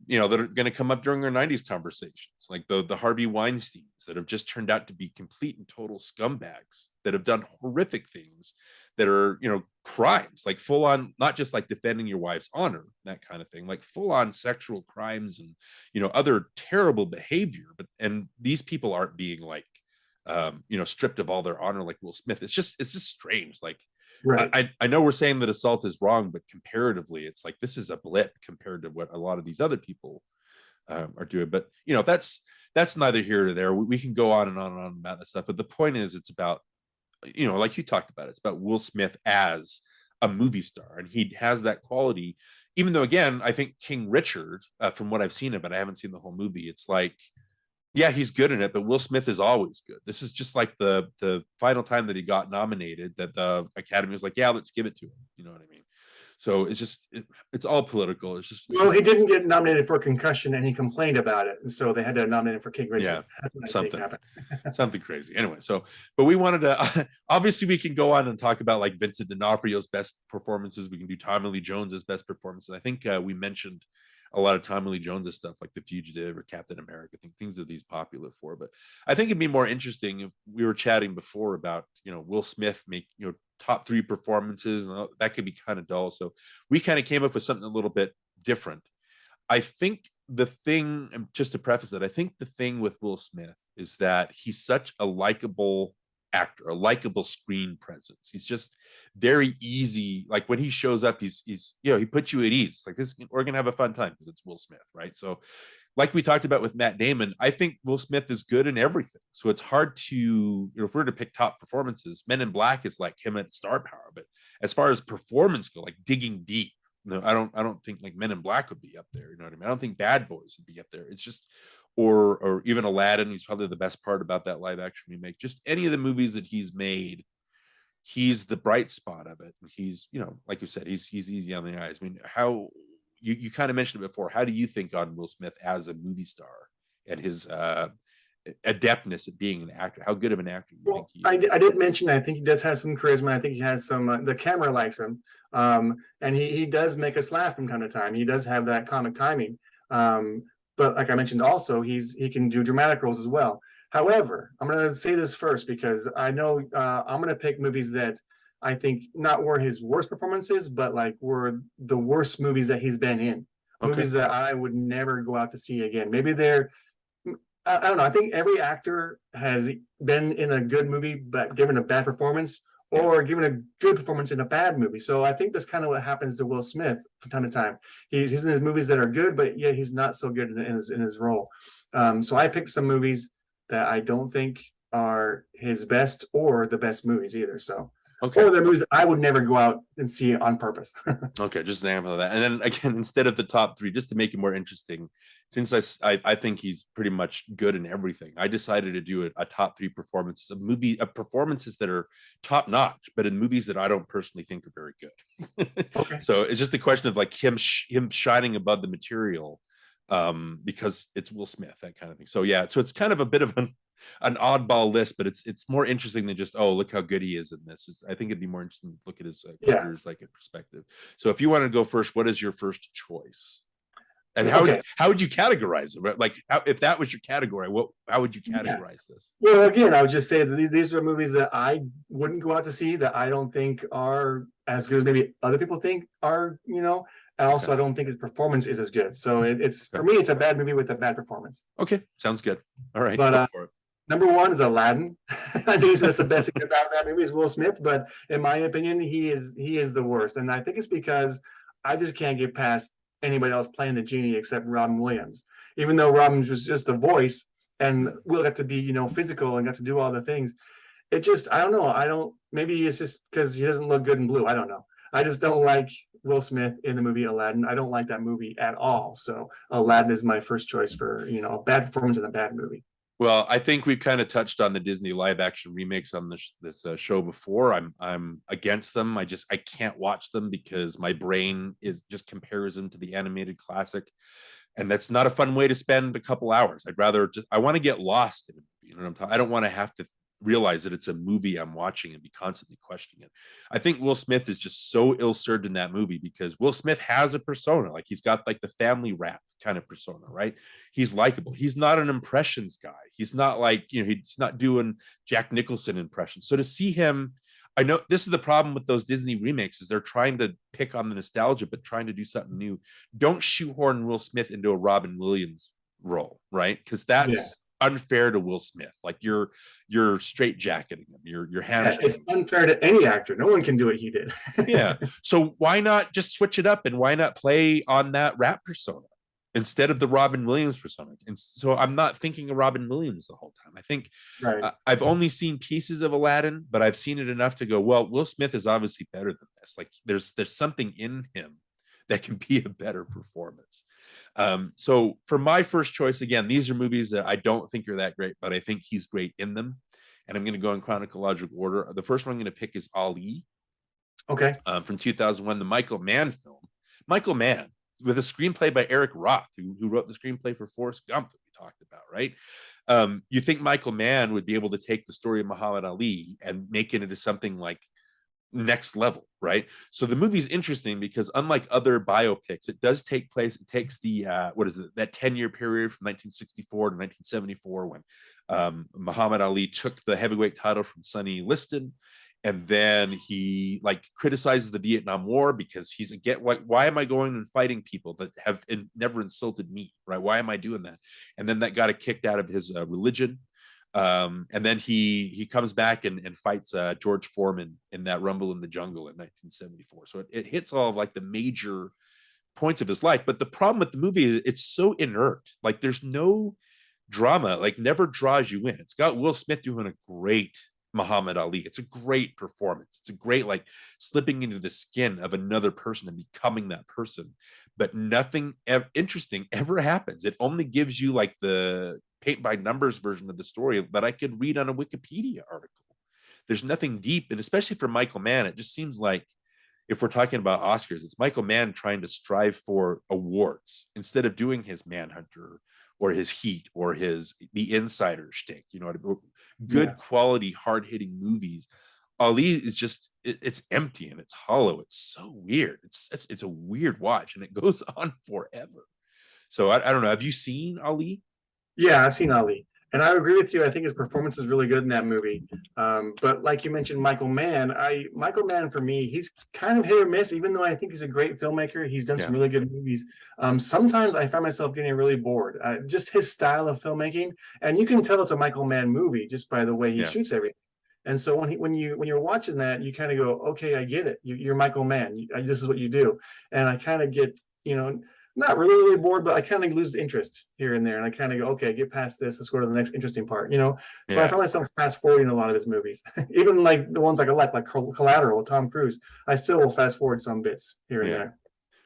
that are going to come up during our 90s conversations, like the Harvey Weinsteins that have just turned out to be complete and total scumbags that have done horrific things that are, crimes, like full on, not just like defending your wife's honor, that kind of thing, like full on sexual crimes and, other terrible behavior. And these people aren't being like, stripped of all their honor like Will Smith. It's just strange. Like, right. I know we're saying that assault is wrong, but comparatively, it's like this is a blip compared to what a lot of these other people are doing. But that's neither here nor there. We can go on and on and on about that stuff. But the point is, it's about, like you talked about, it's about Will Smith as a movie star, and he has that quality. Even though, again, I think King Richard, from what I've seen of it, I haven't seen the whole movie. It's like, yeah, he's good in it, but Will Smith is always good. This is just like the final time that he got nominated that the Academy was like, yeah, let's give it to him. You know what I mean? So it's just it's all political. It's just Well, he didn't get nominated for Concussion, and he complained about it, and so they had to nominate him for King Richard. Yeah, That's what I something think happened. something crazy. Anyway, so but we wanted to obviously we can go on and talk about like Vincent D'Onofrio's best performances. We can do Tommy Lee Jones's best performances. I think we mentioned a lot of Tommy Lee Jones's stuff like The Fugitive or Captain America. I think things that he's popular for. But I think it'd be more interesting if we were chatting before about, you know, Will Smith make, you know, top 3 performances, and that could be kind of dull. So we kind of came up with something a little bit different. I think the thing, and just to preface that, I think the thing with Will Smith is that he's such a likable actor, a likable screen presence. He's just very easy. Like when he shows up, he's you know, he puts you at ease. It's like, this, we're gonna have a fun time because it's Will Smith, right? So like we talked about with Matt Damon, I think Will Smith is good in everything. So it's hard to, you know, if we're to pick top performances, Men in Black is like him at star power. But as far as performance go, like digging deep, no, I don't think like Men in Black would be up there. You know what I mean? I don't think Bad Boys would be up there. It's just, or even Aladdin, he's probably the best part about that live action remake. Just any of the movies that he's made, he's the bright spot of it. He's, you know, like you said, he's easy on the eyes. I mean, how you kind of mentioned it before. How do you think on Will Smith as a movie star and his adeptness at being an actor? How good of an actor do you think he is? I did mention I think he does have some charisma. I think he has some, the camera likes him. And he does make us laugh from time to time. He does have that comic timing. But like I mentioned also, he can do dramatic roles as well. However, I'm going to say this first because I know I'm going to pick movies that I think not were his worst performances, but like were the worst movies that he's been in. Okay. Movies that I would never go out to see again. Maybe they're, I don't know. I think every actor has been in a good movie, but given a bad performance, or given a good performance in a bad movie. So I think that's kind of what happens to Will Smith from time to time. He's in his movies that are good, but yeah, he's not so good in his role. So I picked some movies that I don't think are his best or the best movies either. So, or the movies that I would never go out and see on purpose. Okay, just an example of that. And then again, instead of the top 3, just to make it more interesting, since I think he's pretty much good in everything, I decided to do a top 3 performances of performances that are top notch, but in movies that I don't personally think are very good. Okay. So it's just a question of like him shining above the material, because it's Will Smith, that kind of thing. So yeah, so it's kind of a bit of an oddball list, but it's more interesting than just, oh, look how good he is in this. I think it'd be more interesting to look at his careers like in perspective. So if you want to go first, what is your first choice? And how would you categorize it? Like, if that was your category, how would you categorize this? Well, again, I would just say that these are movies that I wouldn't go out to see, that I don't think are as good as maybe other people think are, you know. And also, I don't think his performance is as good. So it's for me, it's a bad movie with a bad performance. Okay, sounds good. All right. But number 1 is Aladdin. I think that's the best thing about that movie is Will Smith. But in my opinion, he is the worst. And I think it's because I just can't get past anybody else playing the genie except Robin Williams. Even though Robin was just a voice and Will got to be, you know, physical and got to do all the things. It just, I don't know. Maybe it's just because he doesn't look good in blue. I don't know. I just don't like Will Smith in the movie Aladdin. I don't like that movie at all. So Aladdin is my first choice for, you know, a bad performance in a bad movie. Well, I think we've kind of touched on the Disney live action remakes on this show before. I'm against them. I can't watch them because my brain is just compares them to the animated classic, and that's not a fun way to spend a couple hours. I'd rather I want to get lost in it. You know what I'm talking? I don't want to have to realize that it's a movie I'm watching and be constantly questioning it. I think Will Smith is just so ill-served in that movie because Will Smith has a persona. Like he's got like the family rap kind of persona, right? He's likable. He's not an impressions guy. He's not like, you know, he's not doing Jack Nicholson impressions. So to see him, I know this is the problem with those Disney remakes is they're trying to pick on the nostalgia, but trying to do something new. Don't shoehorn Will Smith into a Robin Williams role, right? Because that's unfair to Will Smith. Like you're straight jacketing him. You're hamstring. It's unfair to any actor. No one can do what he did. Yeah. So why not just switch it up and why not play on that rap persona instead of the Robin Williams persona? And so I'm not thinking of Robin Williams the whole time. I think I've only seen pieces of Aladdin, but I've seen it enough to go, well, Will Smith is obviously better than this. Like there's something in him that can be a better performance. So for my first choice, again, these are movies that I don't think are that great, but I think he's great in them. And I'm going to go in chronological order. The first one I'm going to pick is Ali. Okay. From 2001, the Michael Mann film. Michael Mann, with a screenplay by Eric Roth, who wrote the screenplay for Forrest Gump that we talked about, right? You think Michael Mann would be able to take the story of Muhammad Ali and make it into something like next level, right? So the movie is interesting because unlike other biopics, it does take place. It takes the that 10-year period from 1964 to 1974 when Muhammad Ali took the heavyweight title from Sonny Liston, and then he like criticizes the Vietnam War because he's again like, why am I going and fighting people that have never insulted me, right? Why am I doing that? And then that got it kicked out of his religion. And then he comes back and fights George Foreman in that Rumble in the Jungle in 1974. So it hits all of like the major points of his life. But the problem with the movie is it's so inert. Like there's no drama, like never draws you in. It's got Will Smith doing a great Muhammad Ali. It's a great performance. It's a great like slipping into the skin of another person and becoming that person. But nothing interesting ever happens. It only gives you like the paint by numbers version of the story that I could read on a Wikipedia article. There's nothing deep, and especially for Michael Mann, it just seems like if we're talking about Oscars, it's Michael Mann trying to strive for awards instead of doing his Manhunter or his Heat or the Insider shtick. You know, good quality, hard hitting movies. Ali is just it's empty and it's hollow. It's so weird. It's a weird watch, and it goes on forever. So I don't know. Have you seen Ali? Yeah, I've seen Ali, and I agree with you. I think his performance is really good in that movie. But like you mentioned, Michael Mann for me, he's kind of hit or miss. Even though I think he's a great filmmaker, he's done some really good movies. Sometimes I find myself getting really bored. Just his style of filmmaking, and you can tell it's a Michael Mann movie just by the way he shoots everything. And so when you're watching that, you kind of go, okay, I get it. You're Michael Mann. This is what you do, and I kind of get not really bored, but I kind of lose interest here and there, and I kind of go, okay, get past this. Let's go to the next interesting part. So I find myself fast forwarding a lot of his movies, even like the ones I like Collateral, Tom Cruise. I still will fast forward some bits here and there.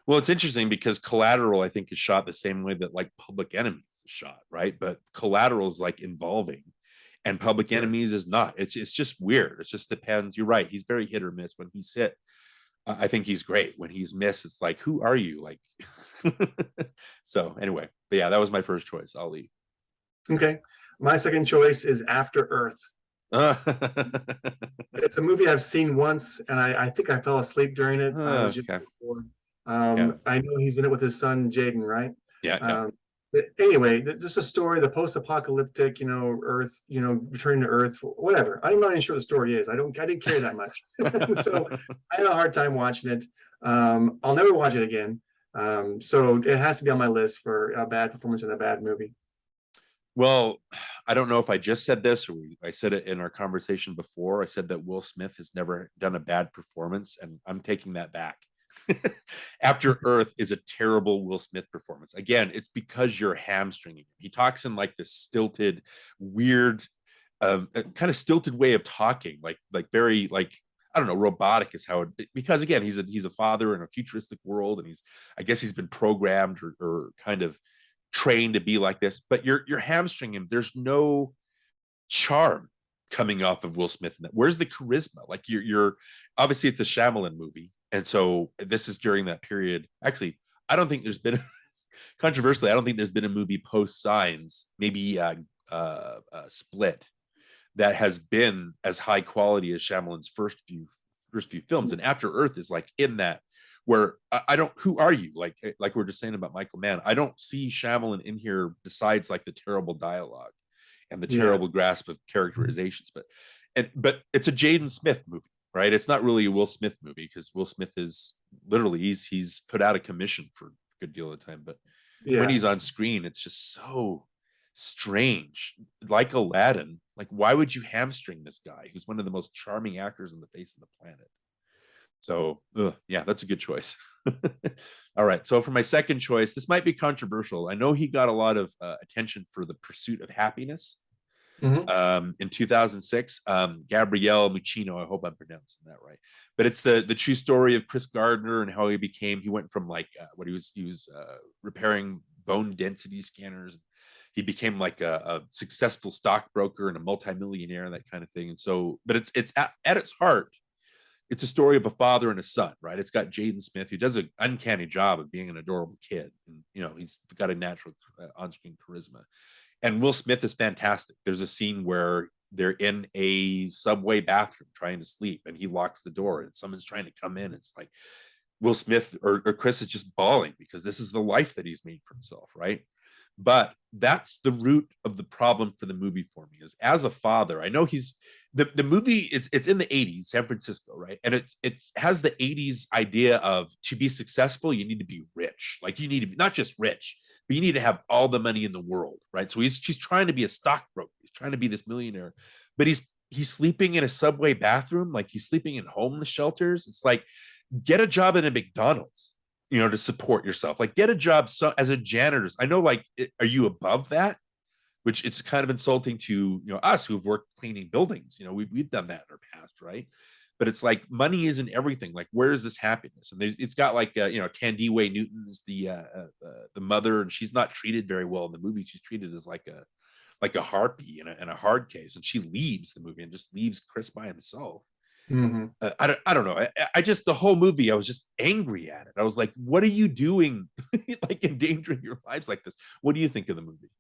Well, it's interesting because Collateral, I think, is shot the same way that like Public Enemies is shot, right? But Collateral is like involving, and Public Enemies is not. It's just weird. It just depends. You're right. He's very hit or miss. When he's hit, I think he's great. When he's missed, it's like, who are you? Like, so anyway, but yeah, that was my first choice, Ali. Okay, my second choice is After Earth. It's a movie I've seen once, and I think I fell asleep during it. I was just bored. I know he's in it with his son Jaden, right? Anyway, just a story, the post-apocalyptic, Earth, returning to Earth, whatever. I'm not even sure what the story is. I didn't care that much. So I had a hard time watching it. I'll never watch it again. So it has to be on my list for a bad performance in a bad movie. Well, I don't know if I just said this or I said it in our conversation before. I said that Will Smith has never done a bad performance, and I'm taking that back. After Earth is a terrible Will Smith performance. Again, it's because you're hamstringing him. He talks in like this stilted, weird, kind of stilted way of talking, like very like, I don't know, robotic is how it, because again, he's a father in a futuristic world, and I guess he's been programmed or kind of trained to be like this, but you're hamstringing him. There's no charm coming off of Will Smith in that. Where's the charisma? Like you're obviously it's a Shyamalan movie. And so this is during that period. Actually, I don't think there's been, controversially, I don't think there's been a movie post Signs, maybe Split, that has been as high quality as Shyamalan's first few films. And After Earth is like in that, where I don't, who are you? Like we're just saying about Michael Mann, I don't see Shyamalan in here besides like the terrible dialogue and the terrible grasp of characterizations. But it's a Jaden Smith movie. Right, it's not really a Will Smith movie because Will Smith is literally he's put out of commission for a good deal of the time. But when he's on screen, it's just so strange. Like Aladdin, like why would you hamstring this guy who's one of the most charming actors on the face of the planet? So yeah, that's a good choice. All right, so for my second choice, this might be controversial. I know he got a lot of attention for The Pursuit of Happiness. In 2006, Gabriele Muccino, I hope I'm pronouncing that right, but it's the true story of Chris Gardner and how he went from like he was repairing bone density scanners. He became like a successful stockbroker and a multimillionaire and that kind of thing. And so, but it's at its heart, it's a story of a father and a son, right? It's got Jaden Smith, who does an uncanny job of being an adorable kid. And, you know, he's got a natural on-screen charisma. And Will Smith is fantastic. There's a scene where they're in a subway bathroom trying to sleep, and he locks the door, and someone's trying to come in. It's like Will Smith or Chris is just bawling because this is the life that he's made for himself, right? But that's the root of the problem for the movie for me. Is as a father, I know he's the movie. It's in the 80s, San Francisco, right? And it has the 80s idea of, to be successful, you need to be rich. Like, you need to be not just rich, but you need to have all the money in the world, right? So she's trying to be a stockbroker. He's trying to be this millionaire, but he's sleeping in a subway bathroom, like he's sleeping in homeless shelters. It's like, get a job in a McDonald's, you know, to support yourself. Like, get a job as a janitor. I know, like, are you above that? Which it's kind of insulting to, you know, us who've worked cleaning buildings. You know, we've done that in our past, right? But it's like, money isn't everything. Like, where is this happiness? And it's got like, you know, Candice Newton is the mother, and she's not treated very well in the movie. She's treated as like a harpy in a hard case, and she leaves the movie and just leaves Chris by himself. Mm-hmm. I don't know. I just, the whole movie, I was just angry at it. I was like, what are you doing? Like, endangering your lives like this. What do you think of the movie?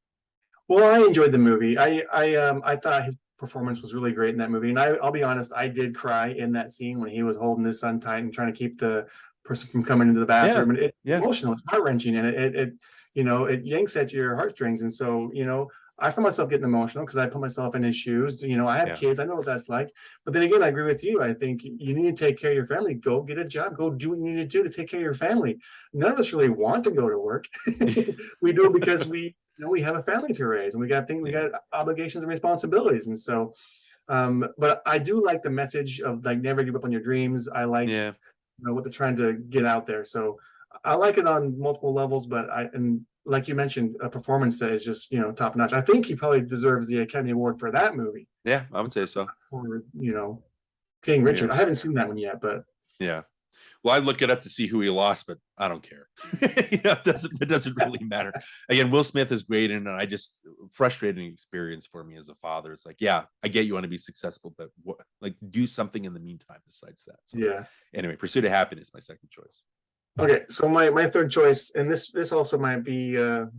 Well, I enjoyed the movie. I thought his performance was really great in that movie. And I'll be honest, I did cry in that scene when he was holding his son tight and trying to keep the person from coming into the bathroom. And it's emotional, it's heart-wrenching, and it you know, it yanks at your heartstrings. And so, you know, I find myself getting emotional because I put myself in his shoes. You know, I have kids. I know what that's like. But then again, I agree with you. I think you need to take care of your family. Go get a job. Go do what you need to do to take care of your family. None of us really want to go to work. We do it because we have a family to raise, and we got obligations and responsibilities. And so, but I do like the message of, like, never give up on your dreams. I like you know, what they're trying to get out there. So I like it on multiple levels, but and like you mentioned, a performance that is just, you know, top notch. I think he probably deserves the Academy Award for that movie. Yeah, I would say so. For, you know, King Richard. I haven't seen that one yet, but yeah. Well, I look it up to see who he lost, but I don't care. You know, it doesn't really matter. Again, Will Smith is great, and I just, frustrating experience for me as a father. It's like, yeah, I get you want to be successful, but like, do something in the meantime besides that. So, yeah. Anyway, Pursuit of Happiness, my second choice. Okay, so my third choice, and this also might be,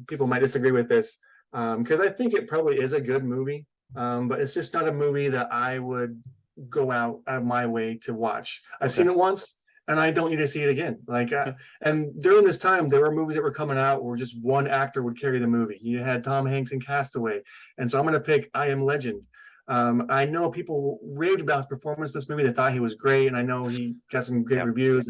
people might disagree with this, because I think it probably is a good movie, but it's just not a movie that I would go out of my way to watch. I've seen it once, and I don't need to see it again. Like, and during this time, there were movies that were coming out where just one actor would carry the movie. You had Tom Hanks in Castaway, and so I'm going to pick I Am Legend. I know people raved about his performance in this movie. They thought he was great, and I know he got some great reviews,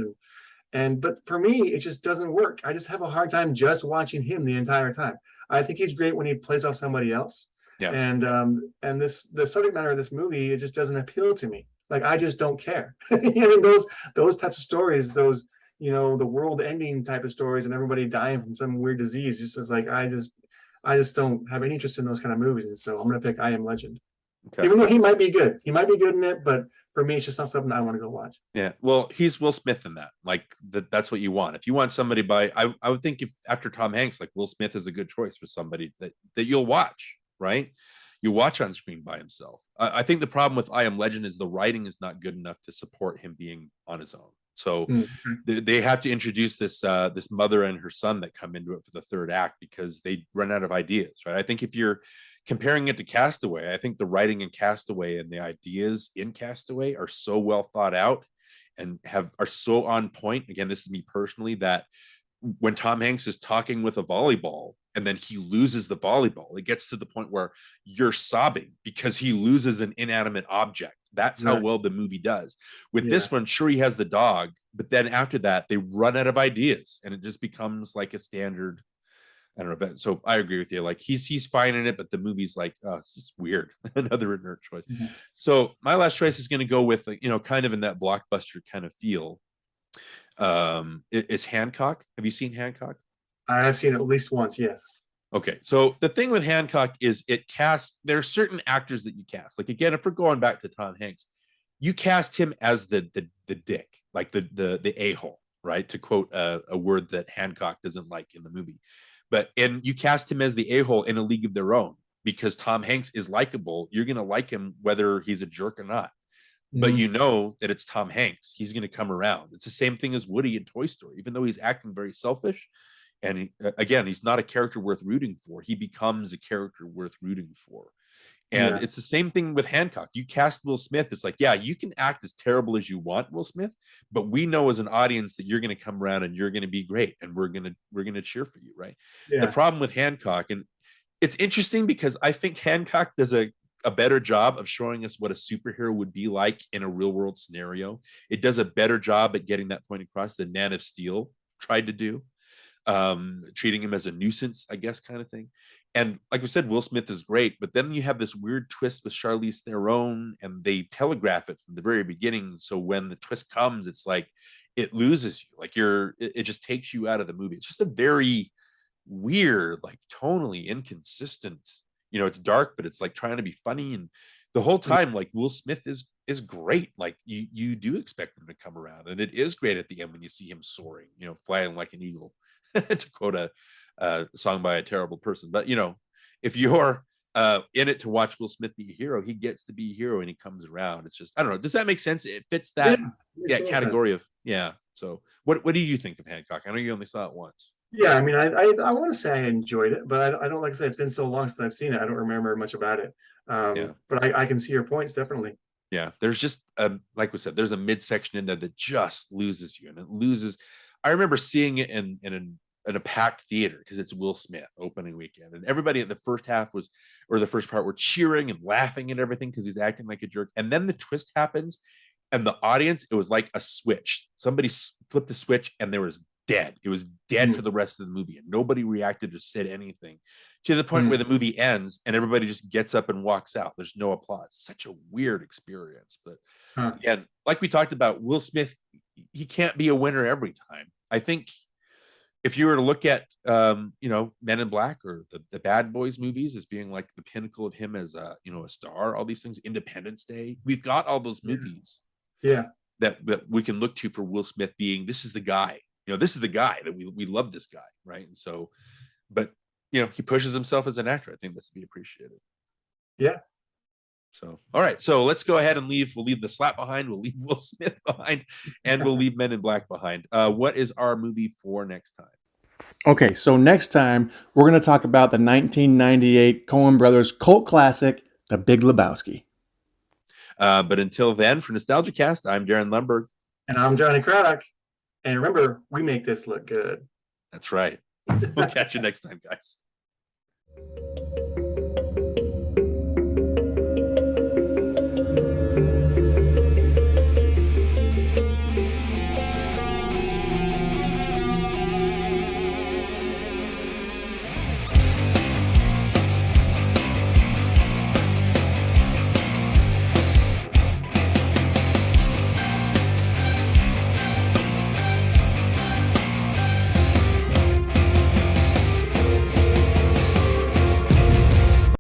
but for me, it just doesn't work. I just have a hard time just watching him the entire time. I think he's great when he plays off somebody else. Yeah. And the subject matter of this movie, it just doesn't appeal to me. Like, I just don't care. You know, those types of stories, those, you know, the world ending type of stories and everybody dying from some weird disease, just as like, I just don't have any interest in those kind of movies. And so I'm gonna pick I Am Legend. Okay. Even though he might be good in it, but for me, it's just not something I want to go watch. Yeah, well, he's Will Smith in that. Like, that's what you want. If you want somebody I would think, if after Tom Hanks, like, Will Smith is a good choice for somebody that you'll watch, right? You watch on screen by himself. I think the problem with I Am Legend is the writing is not good enough to support him being on his own. So they have to introduce this mother and her son that come into it for the third act because they run out of ideas, right? I think if you're comparing it to Castaway, I think the writing in Castaway and the ideas in Castaway are so well thought out and are so on point. Again, this is me personally, that when Tom Hanks is talking with a volleyball and then he loses the volleyball, it gets to the point where you're sobbing because he loses an inanimate object. That's how well the movie does. With this one, sure, he has the dog, but then after that, they run out of ideas and it just becomes like a standard, I don't know. So I agree with you. Like, he's fine in it, but the movie's like, oh, it's just weird. Another inert choice. So my last choice is going to go with, you know, kind of in that blockbuster kind of feel. Is Hancock. Have you seen Hancock? I have seen it at least once, yes. Okay, so the thing with Hancock is there are certain actors that you cast. Like, again, if we're going back to Tom Hanks, you cast him as the dick, like the a-hole, right? To quote a word that Hancock doesn't like in the movie. And you cast him as the a-hole in A League of Their Own because Tom Hanks is likable. You're going to like him whether he's a jerk or not. but you know that it's Tom Hanks. He's going to come around. It's the same thing as Woody in Toy Story. Even though he's acting very selfish, and again, he's not a character worth rooting for, he becomes a character worth rooting for. And it's the same thing with Hancock. You cast Will Smith, it's like, yeah, you can act as terrible as you want, Will Smith, but we know as an audience that you're going to come around and you're going to be great, and we're going to cheer for you, right? The problem with Hancock, and it's interesting because I think Hancock does a better job of showing us what a superhero would be like in a real world scenario. It does a better job at getting that point across than Man of Steel tried to do, treating him as a nuisance, I guess, kind of thing. And like we said, Will Smith is great, but then you have this weird twist with Charlize Theron, and they telegraph it from the very beginning. So when the twist comes, it's like it loses you. Like it just takes you out of the movie. It's just a very weird, like tonally inconsistent. You know, it's dark, but it's like trying to be funny, and the whole time, like Will Smith is great. Like you do expect him to come around, and it is great at the end when you see him soaring, you know, flying like an eagle, to quote a song by a terrible person. But you know, if you're in it to watch Will Smith be a hero, he gets to be a hero, and he comes around. It's just, I don't know. Does that make sense? It fits that category of So what do you think of Hancock? I know you only saw it once. Yeah, I mean, I want to say I enjoyed it, but I don't, like I said, it's been so long since I've seen it. I don't remember much about it. But I can see your points, definitely. Yeah, there's just like we said, there's a midsection in there that just loses you, and it loses. I remember seeing it in a packed theater because it's Will Smith opening weekend, and everybody at the first half the first part were cheering and laughing and everything because he's acting like a jerk. And then the twist happens, and the audience, it was like a switch. Somebody flipped a switch, and there was dead. It was dead for the rest of the movie, and nobody reacted or said anything, to the point where the movie ends and everybody just gets up and walks out. There's no applause. Such a weird experience. But again, like we talked about, Will Smith, he can't be a winner every time. I think if you were to look at you know, Men in Black or the Bad Boys movies as being like the pinnacle of him as a, you know, a star, all these things, Independence Day, we've got all those movies that we can look to for Will Smith being, this is the guy. You know, this is the guy that we love, this guy, right? And so, but you know, he pushes himself as an actor. I think that's to be appreciated. Yeah. So, all right. So let's go ahead and leave. We'll leave the slap behind. We'll leave Will Smith behind, and we'll leave Men in Black behind. What is our movie for next time? Okay, so next time we're going to talk about the 1998 Coen Brothers cult classic, The Big Lebowski. But until then, for NostalgiaCast, I'm Darin Lumberg. And I'm Jonny Craddock. And remember, we make this look good. That's right. We'll catch you next time, guys.